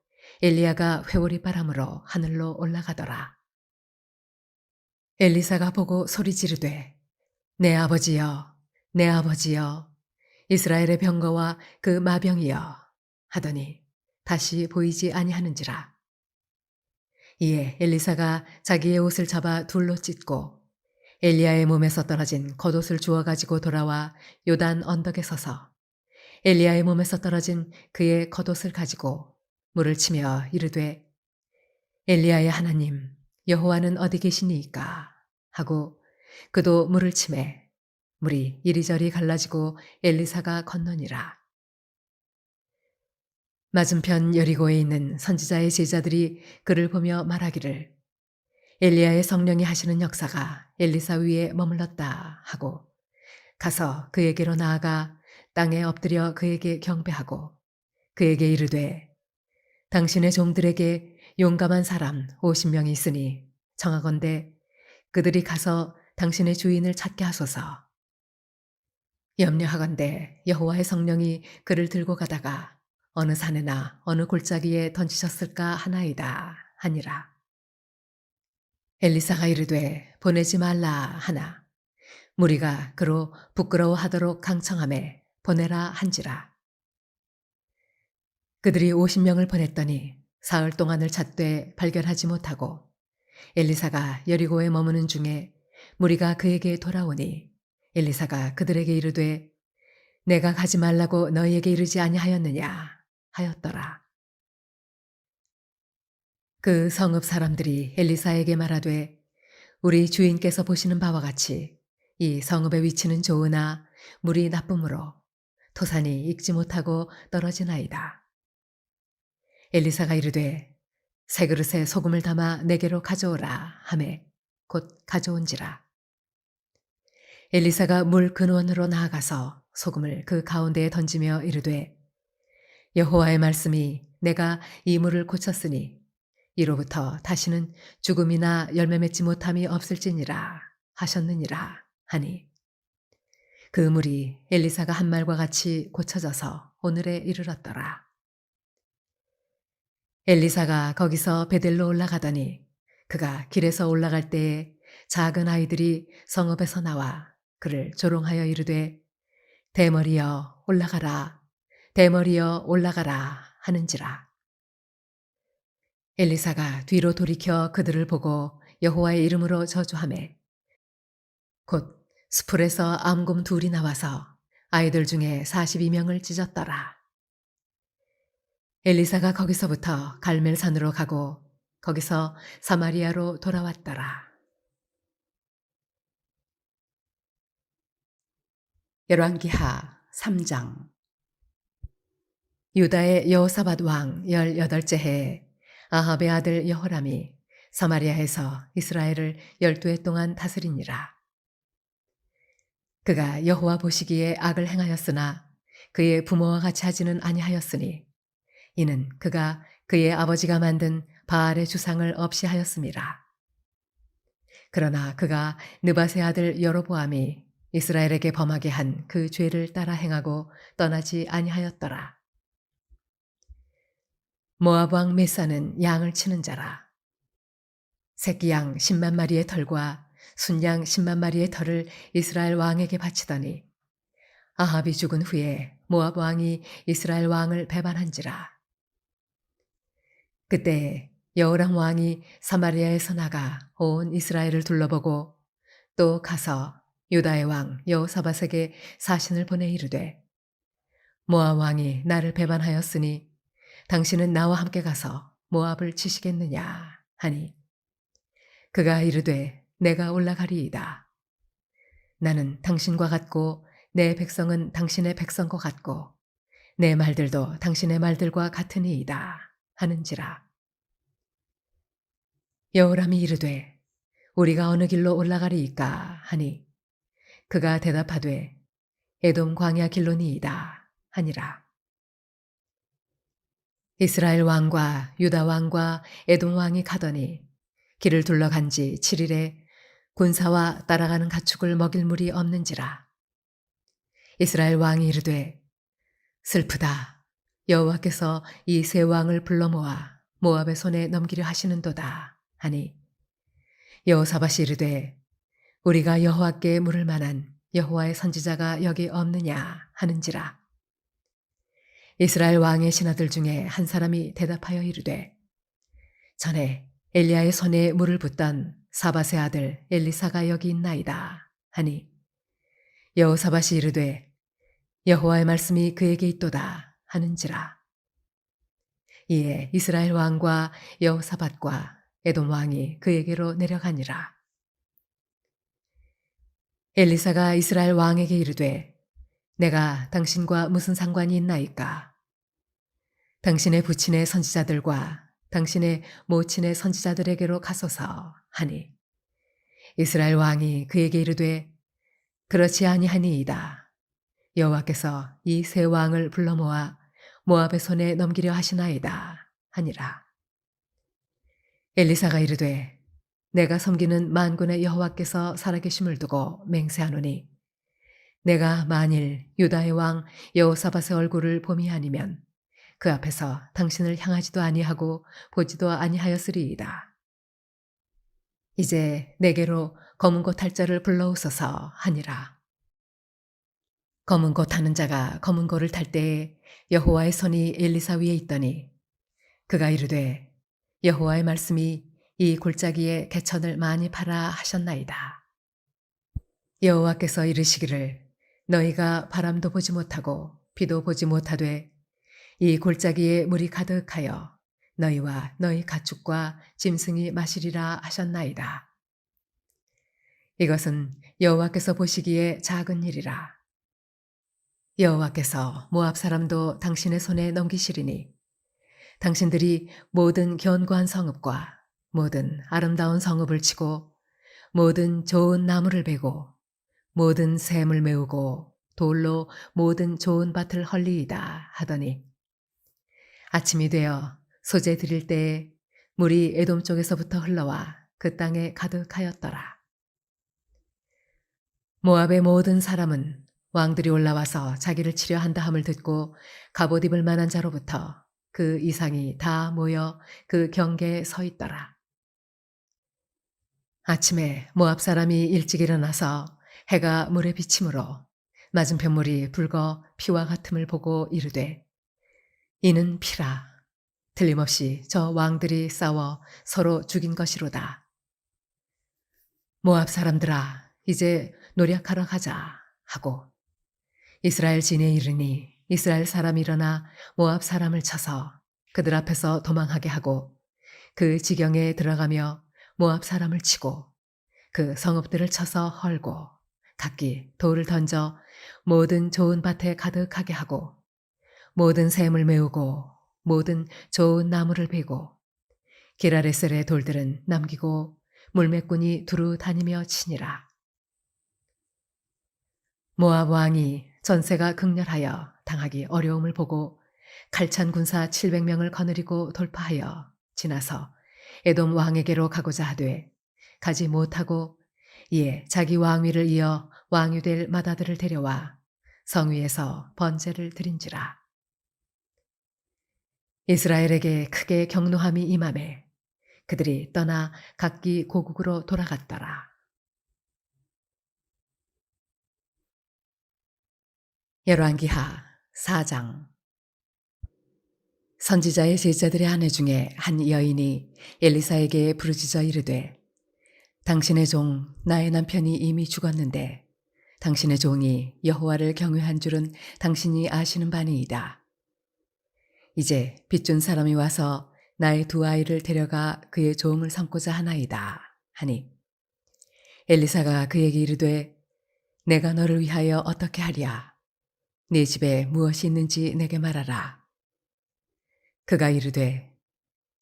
엘리야가 회오리 바람으로 하늘로 올라가더라. 엘리사가 보고 소리 지르되 내 아버지여 내 아버지여 이스라엘의 병거와 그 마병이여 하더니 다시 보이지 아니하는지라. 이에 엘리사가 자기의 옷을 잡아 둘로 찢고 엘리야의 몸에서 떨어진 겉옷을 주워 가지고 돌아와 요단 언덕에 서서 엘리야의 몸에서 떨어진 그의 겉옷을 가지고 물을 치며 이르되 엘리야의 하나님 여호와는 어디 계시니이까 하고 그도 물을 치매 물이 이리저리 갈라지고 엘리사가 건너니라. 맞은편 여리고에 있는 선지자의 제자들이 그를 보며 말하기를 엘리야의 성령이 하시는 역사가 엘리사 위에 머물렀다 하고 가서 그에게로 나아가 땅에 엎드려 그에게 경배하고 그에게 이르되 당신의 종들에게 용감한 사람 50명이 있으니 청하건대 그들이 가서 당신의 주인을 찾게 하소서. 염려하건대 여호와의 성령이 그를 들고 가다가 어느 산에나 어느 골짜기에 던지셨을까 하나이다 하니라. 엘리사가 이르되 보내지 말라 하나 무리가 그로 부끄러워하도록 강청하매 보내라 한지라. 그들이 50명을 보냈더니 사흘 동안을 찾되 발견하지 못하고 엘리사가 여리고에 머무는 중에 무리가 그에게 돌아오니 엘리사가 그들에게 이르되 내가 가지 말라고 너희에게 이르지 아니하였느냐 하였더라. 그 성읍 사람들이 엘리사에게 말하되 우리 주인께서 보시는 바와 같이 이 성읍의 위치는 좋으나 물이 나쁨으로 토산이 익지 못하고 떨어지나이다. 엘리사가 이르되 새 그릇에 소금을 담아 내게로 가져오라 하매 곧 가져온지라. 엘리사가 물 근원으로 나아가서 소금을 그 가운데에 던지며 이르되 여호와의 말씀이 내가 이 물을 고쳤으니 이로부터 다시는 죽음이나 열매 맺지 못함이 없을지니라 하셨느니라 하니 그 물이 엘리사가 한 말과 같이 고쳐져서 오늘에 이르렀더라. 엘리사가 거기서 베델로 올라가더니 그가 길에서 올라갈 때에 작은 아이들이 성읍에서 나와 그를 조롱하여 이르되 대머리여 올라가라 대머리여 올라가라 하는지라. 엘리사가 뒤로 돌이켜 그들을 보고 여호와의 이름으로 저주하매 곧 수풀에서 암곰 둘이 나와서 아이들 중에 42명을 찢었더라. 엘리사가 거기서부터 갈멜산으로 가고 거기서 사마리아로 돌아왔더라. 열왕기하 3장. 유다의 여호사밧 왕 18째 해에 아합의 아들 여호람이 사마리아에서 이스라엘을 12해 동안 다스리니라. 그가 여호와 보시기에 악을 행하였으나 그의 부모와 같이 하지는 아니하였으니 이는 그가 그의 아버지가 만든 바알의 주상을 없이 하였음이라. 그러나 그가 느밧의 아들 여로보암이 이스라엘에게 범하게 한 그 죄를 따라 행하고 떠나지 아니하였더라. 모압 왕 메사는 양을 치는 자라. 새끼 양 10만 마리의 털과 순양 10만 마리의 털을 이스라엘 왕에게 바치더니 아합이 죽은 후에 모압 왕이 이스라엘 왕을 배반한지라. 그때 여호람 왕이 사마리아에서 나가 온 이스라엘을 둘러보고 또 가서 유다의 왕 여호사밧에게 사신을 보내 이르되 모압 왕이 나를 배반하였으니 당신은 나와 함께 가서 모압을 치시겠느냐 하니 그가 이르되 내가 올라가리이다. 나는 당신과 같고 내 백성은 당신의 백성과 같고 내 말들도 당신의 말들과 같으니이다 하는지라. 여호람이 이르되 우리가 어느 길로 올라가리이까 하니 그가 대답하되 에돔 광야 길로니이다 하니라. 이스라엘 왕과 유다 왕과 에돔 왕이 가더니 길을 둘러간 지 7일에 군사와 따라가는 가축을 먹일 물이 없는지라. 이스라엘 왕이 이르되 슬프다. 여호와께서 이 세 왕을 불러 모아 모압의 손에 넘기려 하시는도다 하니 여호사밧이 이르되 우리가 여호와께 물을 만한 여호와의 선지자가 여기 없느냐 하는지라. 이스라엘 왕의 신하들 중에 한 사람이 대답하여 이르되 전에 엘리야의 손에 물을 붓던 사밧의 아들 엘리사가 여기 있나이다 하니 여호사밧이 이르되 여호와의 말씀이 그에게 있도다 하는지라. 이에 이스라엘 왕과 여호사밧과 에돔 왕이 그에게로 내려가니라. 엘리사가 이스라엘 왕에게 이르되 내가 당신과 무슨 상관이 있나이까? 당신의 부친의 선지자들과 당신의 모친의 선지자들에게로 가소서 하니 이스라엘 왕이 그에게 이르되 그렇지 아니하니이다. 여호와께서 이 세 왕을 불러 모아 모압의 손에 넘기려 하시나이다 하니라. 엘리사가 이르되 내가 섬기는 만군의 여호와께서 살아계심을 두고 맹세하노니 내가 만일 유다의 왕 여호사밧의 얼굴을 봄이 아니면 그 앞에서 당신을 향하지도 아니하고 보지도 아니하였으리이다. 이제 내게로 검은 고 탈 자를 불러오소서 하니라. 검은 고 타는 자가 검은 고를 탈 때에 여호와의 손이 엘리사 위에 있더니 그가 이르되 여호와의 말씀이 이 골짜기에 개천을 많이 팔아 하셨나이다. 여호와께서 이르시기를 너희가 바람도 보지 못하고 비도 보지 못하되 이 골짜기에 물이 가득하여 너희와 너희 가축과 짐승이 마시리라 하셨나이다. 이것은 여호와께서 보시기에 작은 일이라. 여호와께서 모압 사람도 당신의 손에 넘기시리니 당신들이 모든 견고한 성읍과 모든 아름다운 성읍을 치고 모든 좋은 나무를 베고 모든 샘을 메우고 돌로 모든 좋은 밭을 헐리이다 하더니 아침이 되어 소재 드릴 때에 물이 에돔 쪽에서부터 흘러와 그 땅에 가득하였더라. 모압의 모든 사람은 왕들이 올라와서 자기를 치려 한다 함을 듣고 갑옷 입을 만한 자로부터 그 이상이 다 모여 그 경계에 서 있더라. 아침에 모압 사람이 일찍 일어나서 해가 물에 비침으로 맞은편 물이 붉어 피와 같음을 보고 이르되 이는 피라. 틀림없이 저 왕들이 싸워 서로 죽인 것이로다. 모압 사람들아 이제 노력하러 가자 하고 이스라엘 진에 이르니 이스라엘 사람이 일어나 모압 사람을 쳐서 그들 앞에서 도망하게 하고 그 지경에 들어가며 모압 사람을 치고 그 성읍들을 쳐서 헐고 각기 돌을 던져 모든 좋은 밭에 가득하게 하고 모든 샘을 메우고 모든 좋은 나무를 베고 기라레셀의 돌들은 남기고 물매꾼이 두루 다니며 치니라. 모압 왕이 전세가 극렬하여 당하기 어려움을 보고 칼찬 군사 700명을 거느리고 돌파하여 지나서 에돔 왕에게로 가고자 하되 가지 못하고 이에 자기 왕위를 이어 왕이 될 맏아들을 데려와 성위에서 번제를 드린지라. 이스라엘에게 크게 경노함이 임하매 그들이 떠나 각기 고국으로 돌아갔더라. 열왕기하 4장. 선지자의 제자들의 아내 중에 한 여인이 엘리사에게 부르짖어 이르되 당신의 종 나의 남편이 이미 죽었는데 당신의 종이 여호와를 경외한 줄은 당신이 아시는 바니이다. 이제 빚준 사람이 와서 나의 두 아이를 데려가 그의 종을 삼고자 하나이다 하니 엘리사가 그에게 이르되 내가 너를 위하여 어떻게 하랴. 네 집에 무엇이 있는지 내게 말하라. 그가 이르되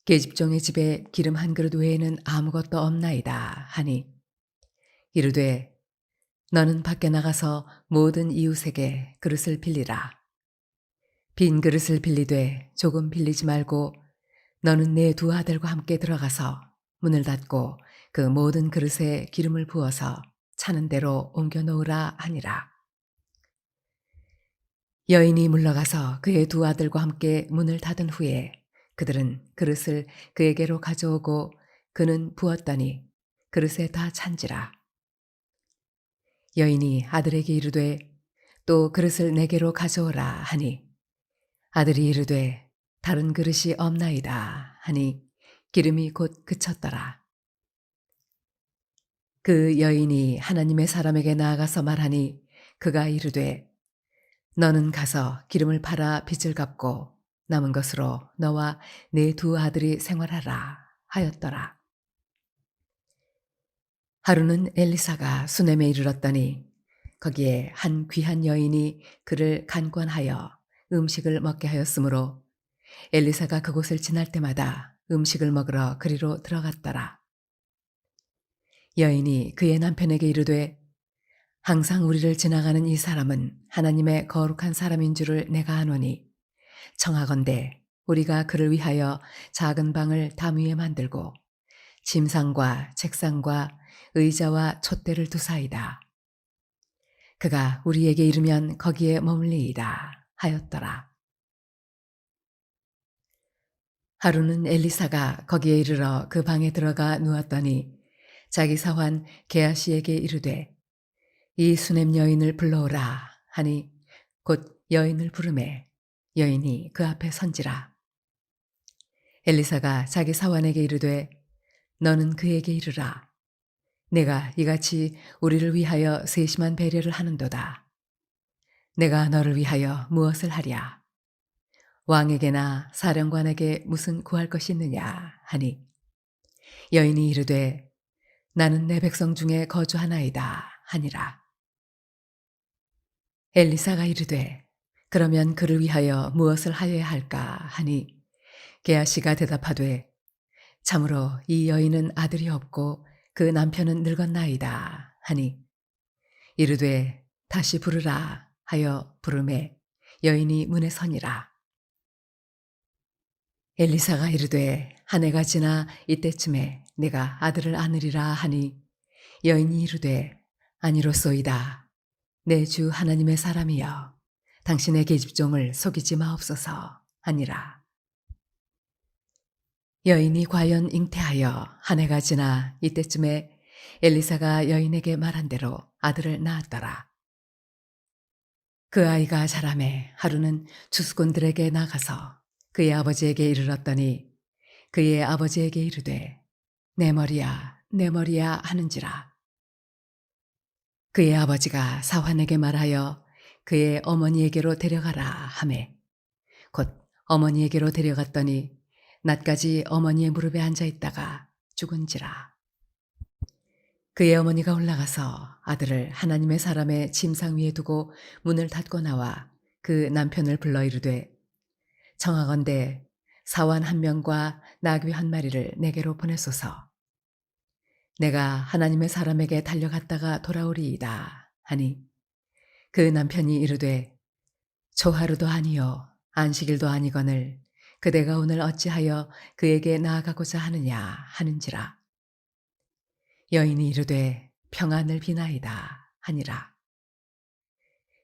계집종의 집에 기름 한 그릇 외에는 아무것도 없나이다 하니 이르되 너는 밖에 나가서 모든 이웃에게 그릇을 빌리라. 빈 그릇을 빌리되 조금 빌리지 말고 너는 내 두 아들과 함께 들어가서 문을 닫고 그 모든 그릇에 기름을 부어서 차는 대로 옮겨 놓으라 하니라. 여인이 물러가서 그의 두 아들과 함께 문을 닫은 후에 그들은 그릇을 그에게로 가져오고 그는 부었더니 그릇에 다 찬지라. 여인이 아들에게 이르되 또 그릇을 내게로 가져오라 하니 아들이 이르되 다른 그릇이 없나이다 하니 기름이 곧 그쳤더라. 그 여인이 하나님의 사람에게 나아가서 말하니 그가 이르되 너는 가서 기름을 팔아 빚을 갚고 남은 것으로 너와 네 두 아들이 생활하라 하였더라. 하루는 엘리사가 수넴에 이르렀더니 거기에 한 귀한 여인이 그를 간관하여 음식을 먹게 하였으므로 엘리사가 그곳을 지날 때마다 음식을 먹으러 그리로 들어갔더라. 여인이 그의 남편에게 이르되 항상 우리를 지나가는 이 사람은 하나님의 거룩한 사람인 줄을 내가 아노니 청하건대 우리가 그를 위하여 작은 방을 담 위에 만들고 침상과 책상과 의자와 촛대를 두사이다. 그가 우리에게 이르면 거기에 머물리이다 하였더라. 하루는 엘리사가 거기에 이르러 그 방에 들어가 누웠더니 자기 사환 게하시에게 이르되 이 수넴 여인을 불러오라 하니 곧 여인을 부르매 여인이 그 앞에 선지라. 엘리사가 자기 사환에게 이르되 너는 그에게 이르라. 내가 이같이 우리를 위하여 세심한 배려를 하는도다. 내가 너를 위하여 무엇을 하랴. 왕에게나 사령관에게 무슨 구할 것이 있느냐 하니 여인이 이르되 나는 내 백성 중에 거주하나이다 하니라. 엘리사가 이르되 그러면 그를 위하여 무엇을 하여야 할까 하니 게하시가 대답하되 참으로 이 여인은 아들이 없고 그 남편은 늙었나이다 하니 이르되 다시 부르라 하여 부르매 여인이 문에 서니라. 엘리사가 이르되 한 해가 지나 이때쯤에 내가 아들을 안으리라 하니 여인이 이르되 아니로소이다. 내 주 하나님의 사람이여 당신의 계집종을 속이지 마옵소서 하니라. 여인이 과연 잉태하여 한 해가 지나 이때쯤에 엘리사가 여인에게 말한 대로 아들을 낳았더라. 그 아이가 자라매 하루는 주수꾼들에게 나가서 그의 아버지에게 이르렀더니 그의 아버지에게 이르되 내 머리야 내 머리야 하는지라. 그의 아버지가 사환에게 말하여 그의 어머니에게로 데려가라 하매 곧 어머니에게로 데려갔더니 낮까지 어머니의 무릎에 앉아 있다가 죽은지라. 그의 어머니가 올라가서 아들을 하나님의 사람의 침상 위에 두고 문을 닫고 나와 그 남편을 불러 이르되 청하건대 사환 한 명과 나귀 한 마리를 내게로 보내소서. 내가 하나님의 사람에게 달려갔다가 돌아오리이다 하니 그 남편이 이르되 초하루도 아니요 안식일도 아니거늘 그대가 오늘 어찌하여 그에게 나아가고자 하느냐 하는지라. 여인이 이르되 평안을 비나이다 하니라.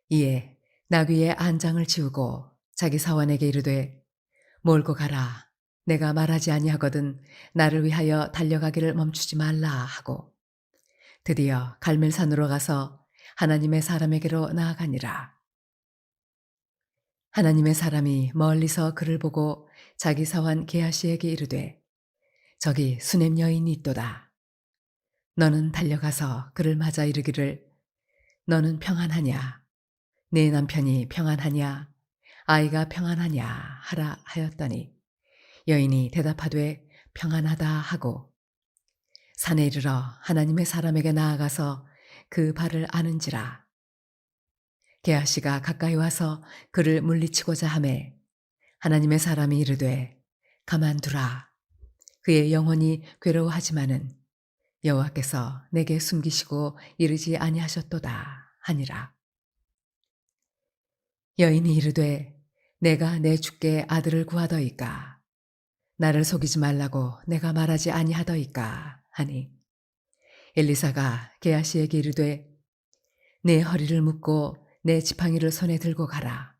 이에 나귀의 안장을 지우고 자기 사환에게 이르되 몰고 가라. 내가 말하지 아니하거든 나를 위하여 달려가기를 멈추지 말라 하고 드디어 갈멜산으로 가서 하나님의 사람에게로 나아가니라. 하나님의 사람이 멀리서 그를 보고 자기 사환 게하시에게 이르되 저기 수넴 여인이 있도다. 너는 달려가서 그를 맞아 이르기를 너는 평안하냐 네 남편이 평안하냐 아이가 평안하냐 하라 하였더니 여인이 대답하되 평안하다 하고 산에 이르러 하나님의 사람에게 나아가서 그 발을 아는지라. 게하시가 가까이 와서 그를 물리치고자 하매 하나님의 사람이 이르되 가만두라. 그의 영혼이 괴로워하지만은 여호와께서 내게 숨기시고 이르지 아니하셨도다 하니라. 여인이 이르되 내가 내 주께 아들을 구하더이까 나를 속이지 말라고 내가 말하지 아니하더이까 하니 엘리사가 게하시에게 이르되 내 허리를 묶고 내 지팡이를 손에 들고 가라.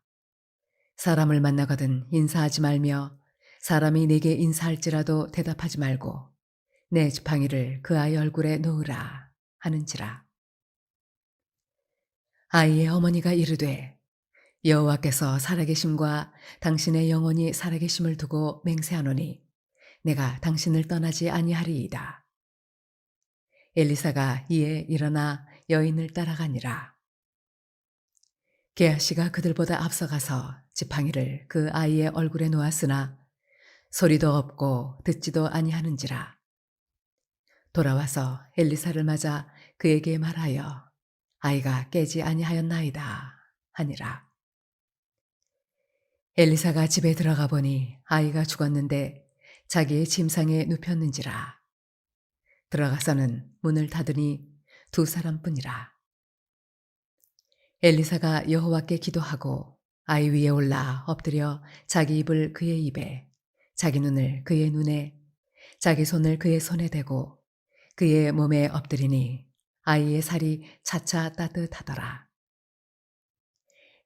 사람을 만나거든 인사하지 말며 사람이 내게 인사할지라도 대답하지 말고 내 지팡이를 그 아이 얼굴에 놓으라 하는지라. 아이의 어머니가 이르되 여호와께서 살아계심과 당신의 영혼이 살아계심을 두고 맹세하노니 내가 당신을 떠나지 아니하리이다. 엘리사가 이에 일어나 여인을 따라가니라. 게하시가 그들보다 앞서가서 지팡이를 그 아이의 얼굴에 놓았으나 소리도 없고 듣지도 아니하는지라. 돌아와서 엘리사를 맞아 그에게 말하여 아이가 깨지 아니하였나이다 하니라. 엘리사가 집에 들어가 보니 아이가 죽었는데 자기의 침상에 눕혔는지라. 들어가서는 문을 닫으니 두 사람뿐이라. 엘리사가 여호와께 기도하고 아이 위에 올라 엎드려 자기 입을 그의 입에 자기 눈을 그의 눈에 자기 손을 그의 손에 대고 그의 몸에 엎드리니 아이의 살이 차차 따뜻하더라.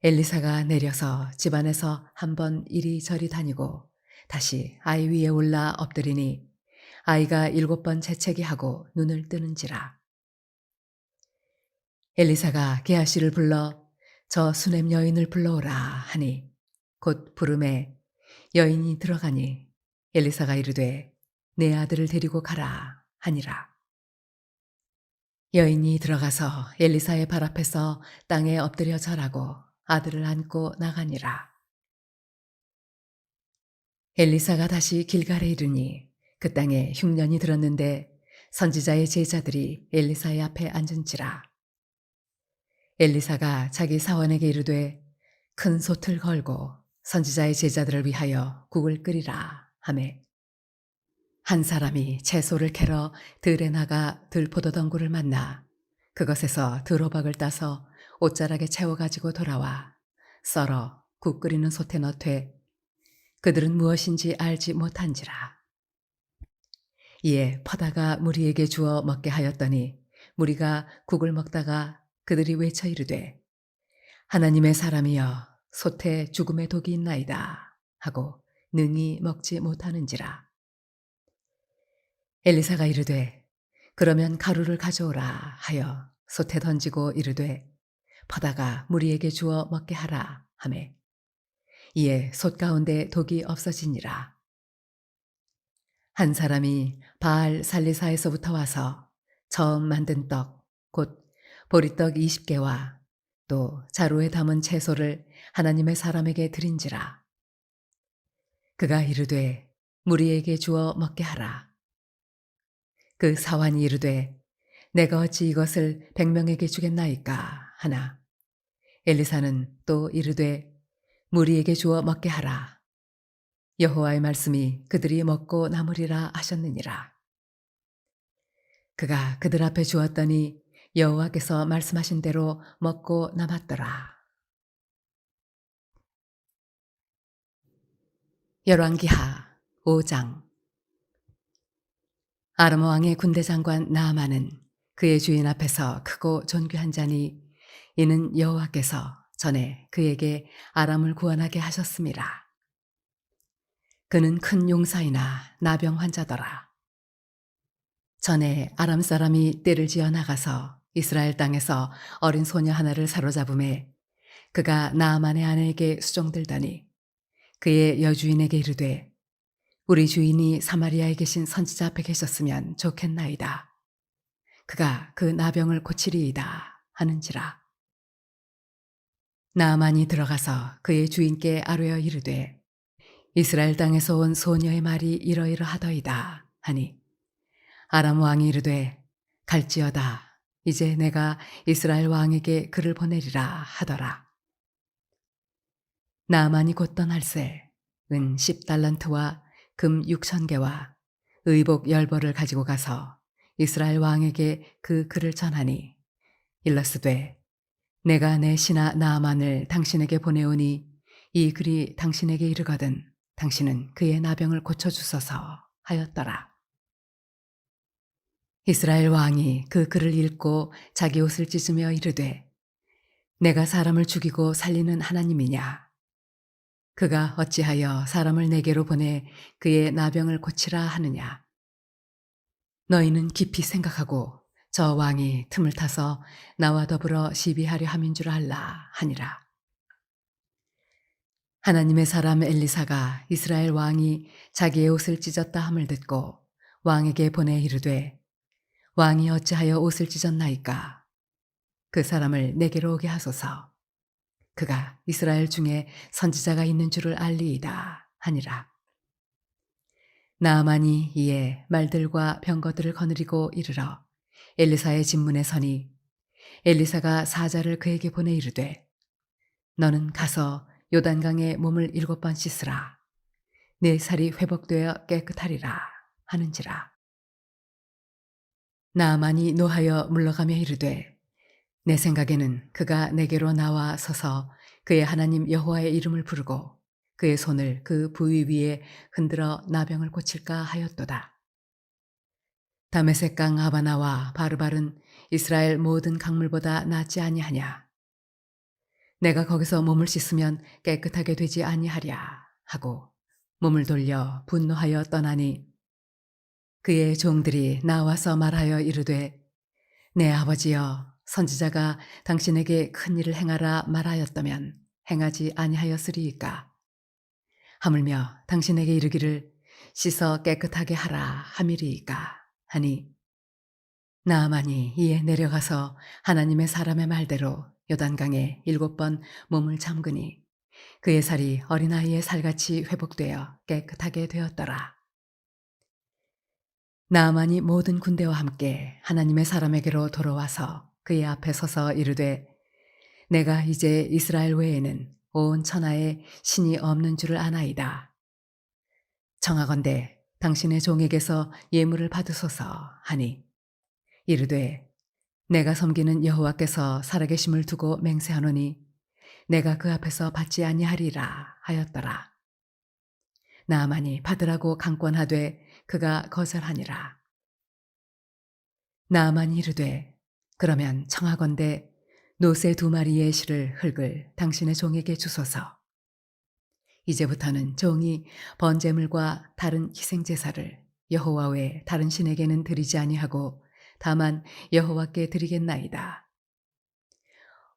엘리사가 내려서 집안에서 한번 이리저리 다니고 다시 아이 위에 올라 엎드리니 아이가 7번 재채기 하고 눈을 뜨는지라. 엘리사가 게하시를 불러 저 수넴 여인을 불러오라 하니 곧 부르매 여인이 들어가니 엘리사가 이르되 내 아들을 데리고 가라 하니라. 여인이 들어가서 엘리사의 발 앞에서 땅에 엎드려 절하고 아들을 안고 나가니라. 엘리사가 다시 길갈에 이르니 그 땅에 흉년이 들었는데 선지자의 제자들이 엘리사의 앞에 앉은지라. 엘리사가 자기 사원에게 이르되 큰 솥을 걸고 선지자의 제자들을 위하여 국을 끓이라 하매 한 사람이 채소를 캐러 들에 나가 들포도덩굴을 만나 그것에서 들호박을 따서 옷자락에 채워 가지고 돌아와 썰어 국 끓이는 솥에 넣되 그들은 무엇인지 알지 못한지라. 이에 퍼다가 무리에게 주어 먹게 하였더니 무리가 국을 먹다가 그들이 외쳐 이르되 하나님의 사람이여 솥에 죽음의 독이 있나이다 하고 능히 먹지 못하는지라. 엘리사가 이르되 그러면 가루를 가져오라 하여 솥에 던지고 이르되 퍼다가 무리에게 주어 먹게 하라 하매 이에 솥 가운데 독이 없어지니라. 한 사람이 바알 살리사에서부터 와서 처음 만든 떡, 곧 보리떡 20개와 또 자루에 담은 채소를 하나님의 사람에게 드린지라. 그가 이르되 무리에게 주어 먹게 하라. 그 사환이 이르되 내가 어찌 이것을 100명에게 주겠나이까 하나. 엘리사는 또 이르되 무리에게 주어 먹게 하라. 여호와의 말씀이 그들이 먹고 남으리라 하셨느니라. 그가 그들 앞에 주었더니 여호와께서 말씀하신 대로 먹고 남았더라. 열왕기하 5장. 아람 왕의 군대 장관 나아만은 그의 주인 앞에서 크고 존귀한 자니 이는 여호와께서 전에 그에게 아람을 구원하게 하셨음이라. 그는 큰 용사이나 나병 환자더라. 전에 아람 사람이 떼를 지어 나가서 이스라엘 땅에서 어린 소녀 하나를 사로잡음에 그가 나아만의 아내에게 수종들더니 그의 여주인에게 이르되 우리 주인이 사마리아에 계신 선지자 앞에 계셨으면 좋겠나이다. 그가 그 나병을 고치리이다 하는지라. 나아만이 들어가서 그의 주인께 아뢰어 이르되 이스라엘 땅에서 온 소녀의 말이 이러이러하더이다 하니 아람 왕이 이르되 갈지어다. 이제 내가 이스라엘 왕에게 글을 보내리라 하더라. 나아만이 곧 떠날새 은 10달란트와 금 6,000개와 의복 10벌을 가지고 가서 이스라엘 왕에게 그 글을 전하니 일러스되 내가 내 신하 나아만을 당신에게 보내오니 이 글이 당신에게 이르거든 당신은 그의 나병을 고쳐주소서 하였더라. 이스라엘 왕이 그 글을 읽고 자기 옷을 찢으며 이르되 내가 사람을 죽이고 살리는 하나님이냐? 그가 어찌하여 사람을 내게로 보내 그의 나병을 고치라 하느냐? 너희는 깊이 생각하고 저 왕이 틈을 타서 나와 더불어 시비하려 함인 줄 알라 하니라. 하나님의 사람 엘리사가 이스라엘 왕이 자기의 옷을 찢었다 함을 듣고 왕에게 보내 이르되 왕이 어찌하여 옷을 찢었나이까? 그 사람을 내게로 오게 하소서. 그가 이스라엘 중에 선지자가 있는 줄을 알리이다 하니라. 나아만이 이에 말들과 병거들을 거느리고 이르러 엘리사의 집문에 서니 엘리사가 사자를 그에게 보내 이르되 너는 가서 요단강에 몸을 7번 씻으라. 내 살이 회복되어 깨끗하리라 하는지라. 나아만이 노하여 물러가며 이르되 내 생각에는 그가 내게로 나와 서서 그의 하나님 여호와의 이름을 부르고 그의 손을 그 부위 위에 흔들어 나병을 고칠까 하였도다. 다메섹 강 아바나와 바르발은 이스라엘 모든 강물보다 낫지 아니하냐. 내가 거기서 몸을 씻으면 깨끗하게 되지 아니하랴 하고 몸을 돌려 분노하여 떠나니 그의 종들이 나와서 말하여 이르되 내 아버지여 선지자가 당신에게 큰 일을 행하라 말하였다면 행하지 아니하였으리이까. 하물며 당신에게 이르기를 씻어 깨끗하게 하라 함이리이까 하니 나아만이 이에 내려가서 하나님의 사람의 말대로 요단강에 7번 몸을 잠그니 그의 살이 어린아이의 살같이 회복되어 깨끗하게 되었더라. 나아만이 모든 군대와 함께 하나님의 사람에게로 돌아와서 그의 앞에 서서 이르되 내가 이제 이스라엘 외에는 온 천하에 신이 없는 줄을 아나이다. 청하건대 당신의 종에게서 예물을 받으소서 하니 이르되 내가 섬기는 여호와께서 살아계심을 두고 맹세하노니 내가 그 앞에서 받지 아니하리라 하였더라. 나아만이 받으라고 강권하되 그가 거절하니라. 나아만이 이르되 그러면 청하건대 노새 2마리의 실을 흙을 당신의 종에게 주소서. 이제부터는 종이 번제물과 다른 희생제사를 여호와 외에 다른 신에게는 드리지 아니하고 다만 여호와께 드리겠나이다.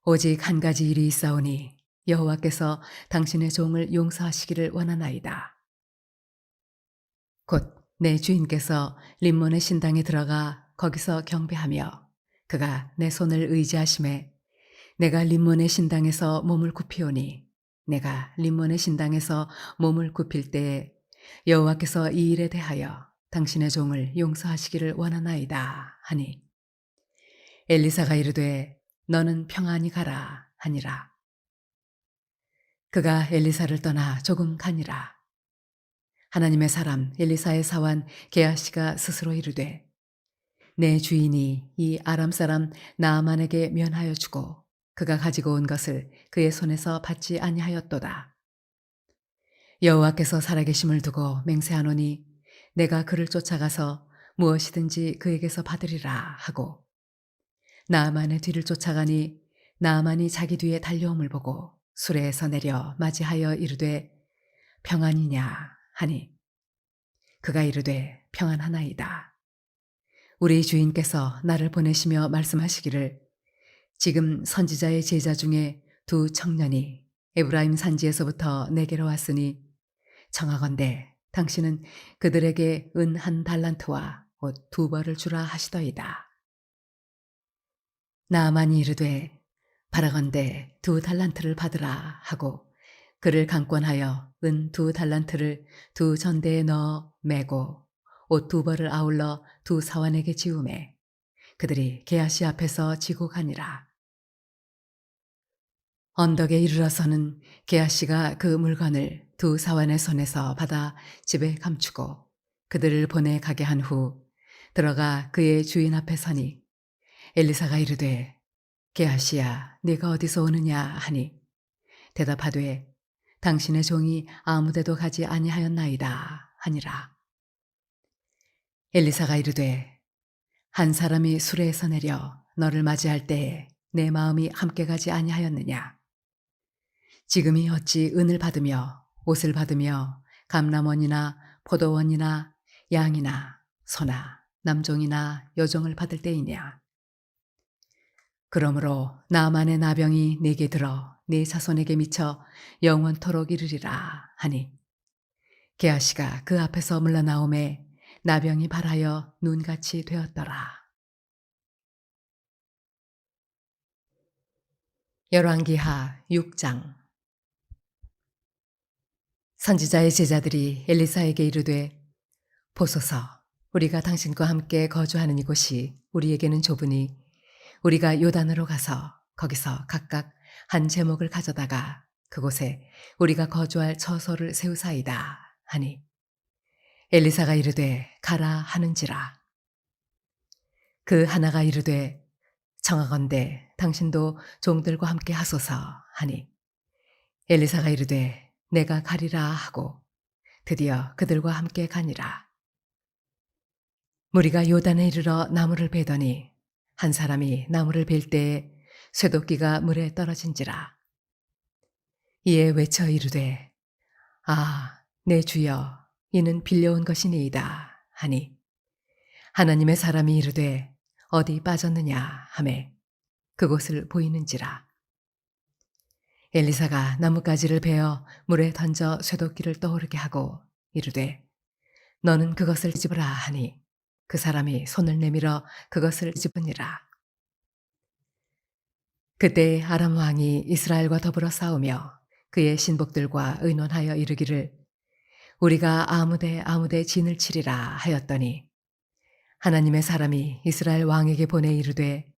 오직 한 가지 일이 있사오니 여호와께서 당신의 종을 용서하시기를 원하나이다. 곧 내 주인께서 림몬의 신당에 들어가 거기서 경배하며 그가 내 손을 의지하심에 내가 림몬의 신당에서 몸을 굽히오니 내가 림몬의 신당에서 몸을 굽힐 때에 여호와께서 이 일에 대하여 당신의 종을 용서하시기를 원하나이다 하니 엘리사가 이르되 너는 평안히 가라 하니라. 그가 엘리사를 떠나 조금 가니라. 하나님의 사람 엘리사의 사환 게하시가 스스로 이르되 내 주인이 이 아람 사람 나아만에게 면하여 주고 그가 가지고 온 것을 그의 손에서 받지 아니하였도다. 여호와께서 살아계심을 두고 맹세하노니 내가 그를 쫓아가서 무엇이든지 그에게서 받으리라 하고 나아만의 뒤를 쫓아가니 나아만이 자기 뒤에 달려옴을 보고 수레에서 내려 맞이하여 이르되 평안이냐 하니 그가 이르되 평안하나이다. 우리 주인께서 나를 보내시며 말씀하시기를 지금 선지자의 제자 중에 2 청년이 에브라임 산지에서부터 내게로 왔으니 청하건대 당신은 그들에게 은 1달란트와 옷 2벌을 주라 하시더이다. 나아만이 이르되 바라건대 2달란트를 받으라 하고 그를 강권하여 은 2달란트를 2 전대에 넣어 매고 옷 2벌을 아울러 2 사환에게 지우매 그들이 게하시 앞에서 지고 가니라. 언덕에 이르러서는 게하시가 그 물건을 2 사환의 손에서 받아 집에 감추고 그들을 보내 가게 한 후 들어가 그의 주인 앞에 서니 엘리사가 이르되 게하시야 네가 어디서 오느냐 하니 대답하되 당신의 종이 아무데도 가지 아니하였나이다 하니라. 엘리사가 이르되 한 사람이 수레에서 내려 너를 맞이할 때에 내 마음이 함께 가지 아니하였느냐. 지금이 어찌 은을 받으며 옷을 받으며 감람원이나 포도원이나 양이나 소나 남종이나 여종을 받을 때이냐. 그러므로 나만의 나병이 네게 들어 네 자손에게 미쳐 영원토록 이르리라 하니 게하시가 그 앞에서 물러나오매 나병이 발하여 눈같이 되었더라. 열왕기하 6장. 선지자의 제자들이 엘리사에게 이르되 보소서 우리가 당신과 함께 거주하는 이곳이 우리에게는 좁으니 우리가 요단으로 가서 거기서 각각 한 제목을 가져다가 그곳에 우리가 거주할 처소를 세우사이다 하니 엘리사가 이르되 가라 하는지라. 그 하나가 이르되 청하건대 당신도 종들과 함께 하소서 하니 엘리사가 이르되 내가 가리라 하고 드디어 그들과 함께 가니라. 무리가 요단에 이르러 나무를 베더니 한 사람이 나무를 벨 때에 쇠도끼가 물에 떨어진지라. 이에 외쳐 이르되 아 내 주여 이는 빌려온 것이니이다 하니 하나님의 사람이 이르되 어디 빠졌느냐 하매 그곳을 보이는지라. 엘리사가 나뭇가지를 베어 물에 던져 쇠도끼를 떠오르게 하고 이르되 너는 그것을 집으라 하니 그 사람이 손을 내밀어 그것을 집으니라. 그때 아람 왕이 이스라엘과 더불어 싸우며 그의 신복들과 의논하여 이르기를 우리가 아무데 진을 치리라 하였더니 하나님의 사람이 이스라엘 왕에게 보내 이르되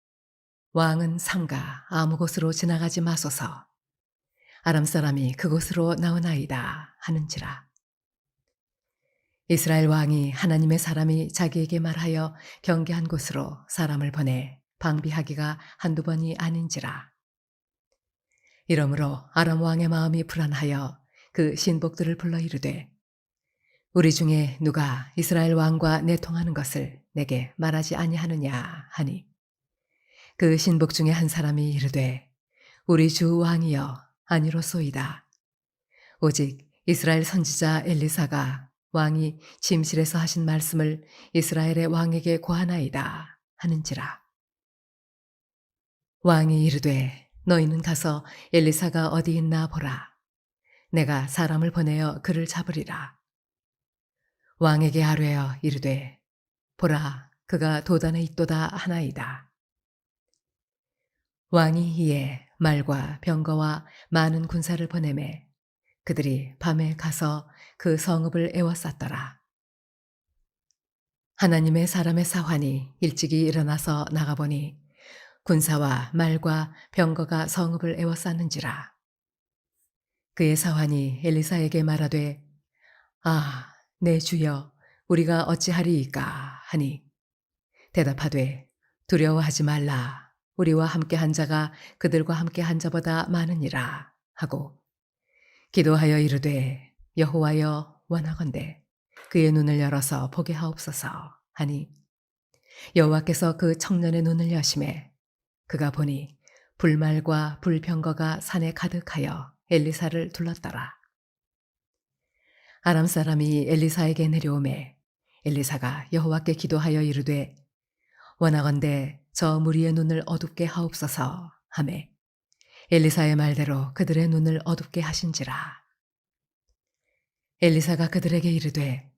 왕은 삼가 아무 곳으로 지나가지 마소서 아람 사람이 그곳으로 나오나이다 하는지라. 이스라엘 왕이 하나님의 사람이 자기에게 말하여 경계한 곳으로 사람을 보내 방비하기가 한두 번이 아닌지라. 이러므로 아람 왕의 마음이 불안하여 그 신복들을 불러 이르되 우리 중에 누가 이스라엘 왕과 내통하는 것을 내게 말하지 아니하느냐 하니 그 신복 중에 한 사람이 이르되 우리 주 왕이여 아니로소이다. 오직 이스라엘 선지자 엘리사가 왕이 침실에서 하신 말씀을 이스라엘의 왕에게 고하나이다 하는지라. 왕이 이르되 너희는 가서 엘리사가 어디 있나 보라. 내가 사람을 보내어 그를 잡으리라. 왕에게 아뢰어 이르되 보라 그가 도단에 있도다 하나이다. 왕이 이에 말과 병거와 많은 군사를 보내매 그들이 밤에 가서 그 성읍을 에워쌌더라. 하나님의 사람의 사환이 일찍이 일어나서 나가보니 군사와 말과 병거가 성읍을 에워쌌는지라. 그의 사환이 엘리사에게 말하되 아, 내 주여 우리가 어찌하리이까 하니 대답하되 두려워하지 말라. 우리와 함께 한 자가 그들과 함께 한 자보다 많으니라 하고 기도하여 이르되 여호와여 원하건대 그의 눈을 열어서 보게 하옵소서 하니 여호와께서 그 청년의 눈을 여심해 그가 보니 불말과 불병거가 산에 가득하여 엘리사를 둘렀더라. 아람 사람이 엘리사에게 내려오매 엘리사가 여호와께 기도하여 이르되 원하건대 저 무리의 눈을 어둡게 하옵소서 하매 엘리사의 말대로 그들의 눈을 어둡게 하신지라. 엘리사가 그들에게 이르되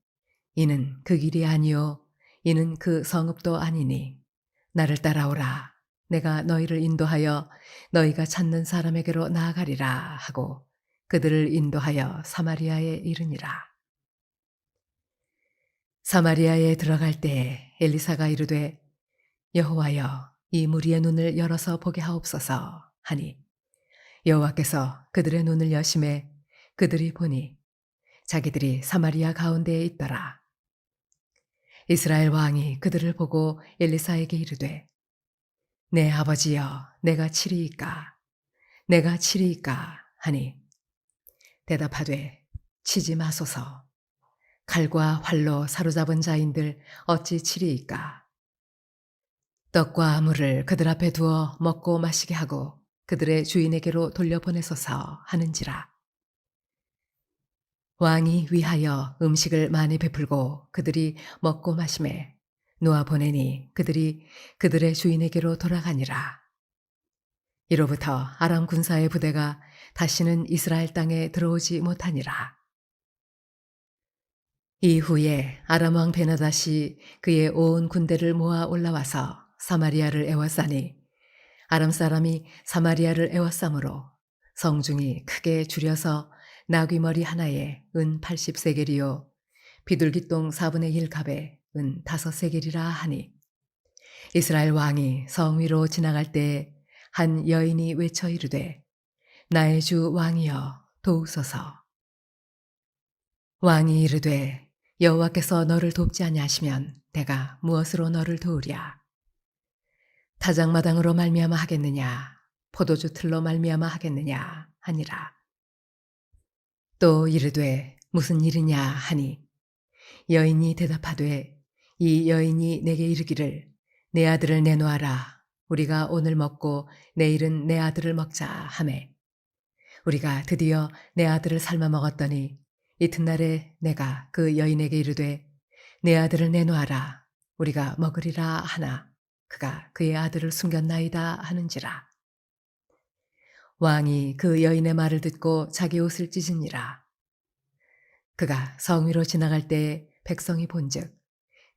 이는 그 길이 아니요 이는 그 성읍도 아니니 나를 따라오라. 내가 너희를 인도하여 너희가 찾는 사람에게로 나아가리라 하고 그들을 인도하여 사마리아에 이르니라. 사마리아에 들어갈 때에 엘리사가 이르되 여호와여 이 무리의 눈을 열어서 보게 하옵소서 하니 여호와께서 그들의 눈을 여심해 그들이 보니 자기들이 사마리아 가운데에 있더라. 이스라엘 왕이 그들을 보고 엘리사에게 이르되 내 아버지여 내가 치리이까 내가 치리이까 하니 대답하되 치지 마소서 칼과 활로 사로잡은 자인들 어찌 치리이까 떡과 물을 그들 앞에 두어 먹고 마시게 하고 그들의 주인에게로 돌려보내소서 하는지라. 왕이 위하여 음식을 많이 베풀고 그들이 먹고 마심에 놓아 보내니 그들이 그들의 주인에게로 돌아가니라. 이로부터 아람 군사의 부대가 다시는 이스라엘 땅에 들어오지 못하니라. 이후에 아람 왕 베나닷이 그의 온 군대를 모아 올라와서 사마리아를 에워싸니 아람 사람이 사마리아를 에워싸므로 성중이 크게 줄여서 나귀머리 하나에 은 80세겔이요 비둘기똥 4분의 1 갑에 은 5세겔이라 하니 이스라엘 왕이 성 위로 지나갈 때에 한 여인이 외쳐 이르되 나의 주 왕이여 도우소서. 왕이 이르되 여호와께서 너를 돕지 아니하시면 내가 무엇으로 너를 도우랴. 타작마당으로 말미암아 하겠느냐 포도주 틀로 말미암아 하겠느냐 하니라. 또 이르되 무슨 일이냐 하니 여인이 대답하되 이 여인이 내게 이르기를 내 아들을 내놓아라. 우리가 오늘 먹고 내일은 내 아들을 먹자 하매 우리가 드디어 내 아들을 삶아 먹었더니 이튿날에 내가 그 여인에게 이르되 내 아들을 내놓아라. 우리가 먹으리라 하나 그가 그의 아들을 숨겼나이다 하는지라. 왕이 그 여인의 말을 듣고 자기 옷을 찢으니라. 그가 성 위로 지나갈 때에 백성이 본즉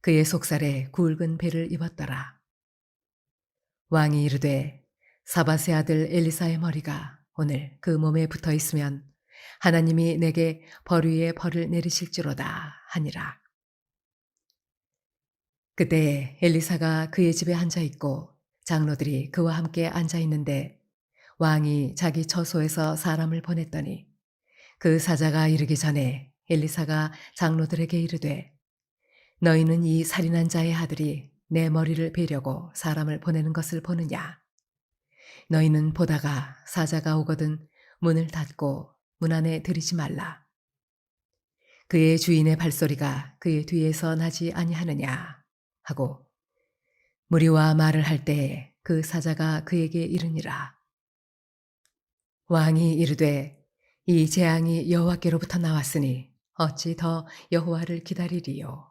그의 속살에 굵은 배를 입었더라. 왕이 이르되 사밧의 아들 엘리사의 머리가 오늘 그 몸에 붙어 있으면 하나님이 내게 벌 위에 벌을 내리실지로다 하니라. 그때 엘리사가 그의 집에 앉아 있고 장로들이 그와 함께 앉아 있는데 왕이 자기 처소에서 사람을 보냈더니 그 사자가 이르기 전에 엘리사가 장로들에게 이르되 너희는 이 살인한 자의 아들이 내 머리를 베려고 사람을 보내는 것을 보느냐? 너희는 보다가 사자가 오거든 문을 닫고 문 안에 들이지 말라. 그의 주인의 발소리가 그의 뒤에서 나지 아니하느냐 하고 무리와 말을 할 때에 그 사자가 그에게 이르니라. 왕이 이르되 이 재앙이 여호와께로부터 나왔으니 어찌 더 여호와를 기다리리요.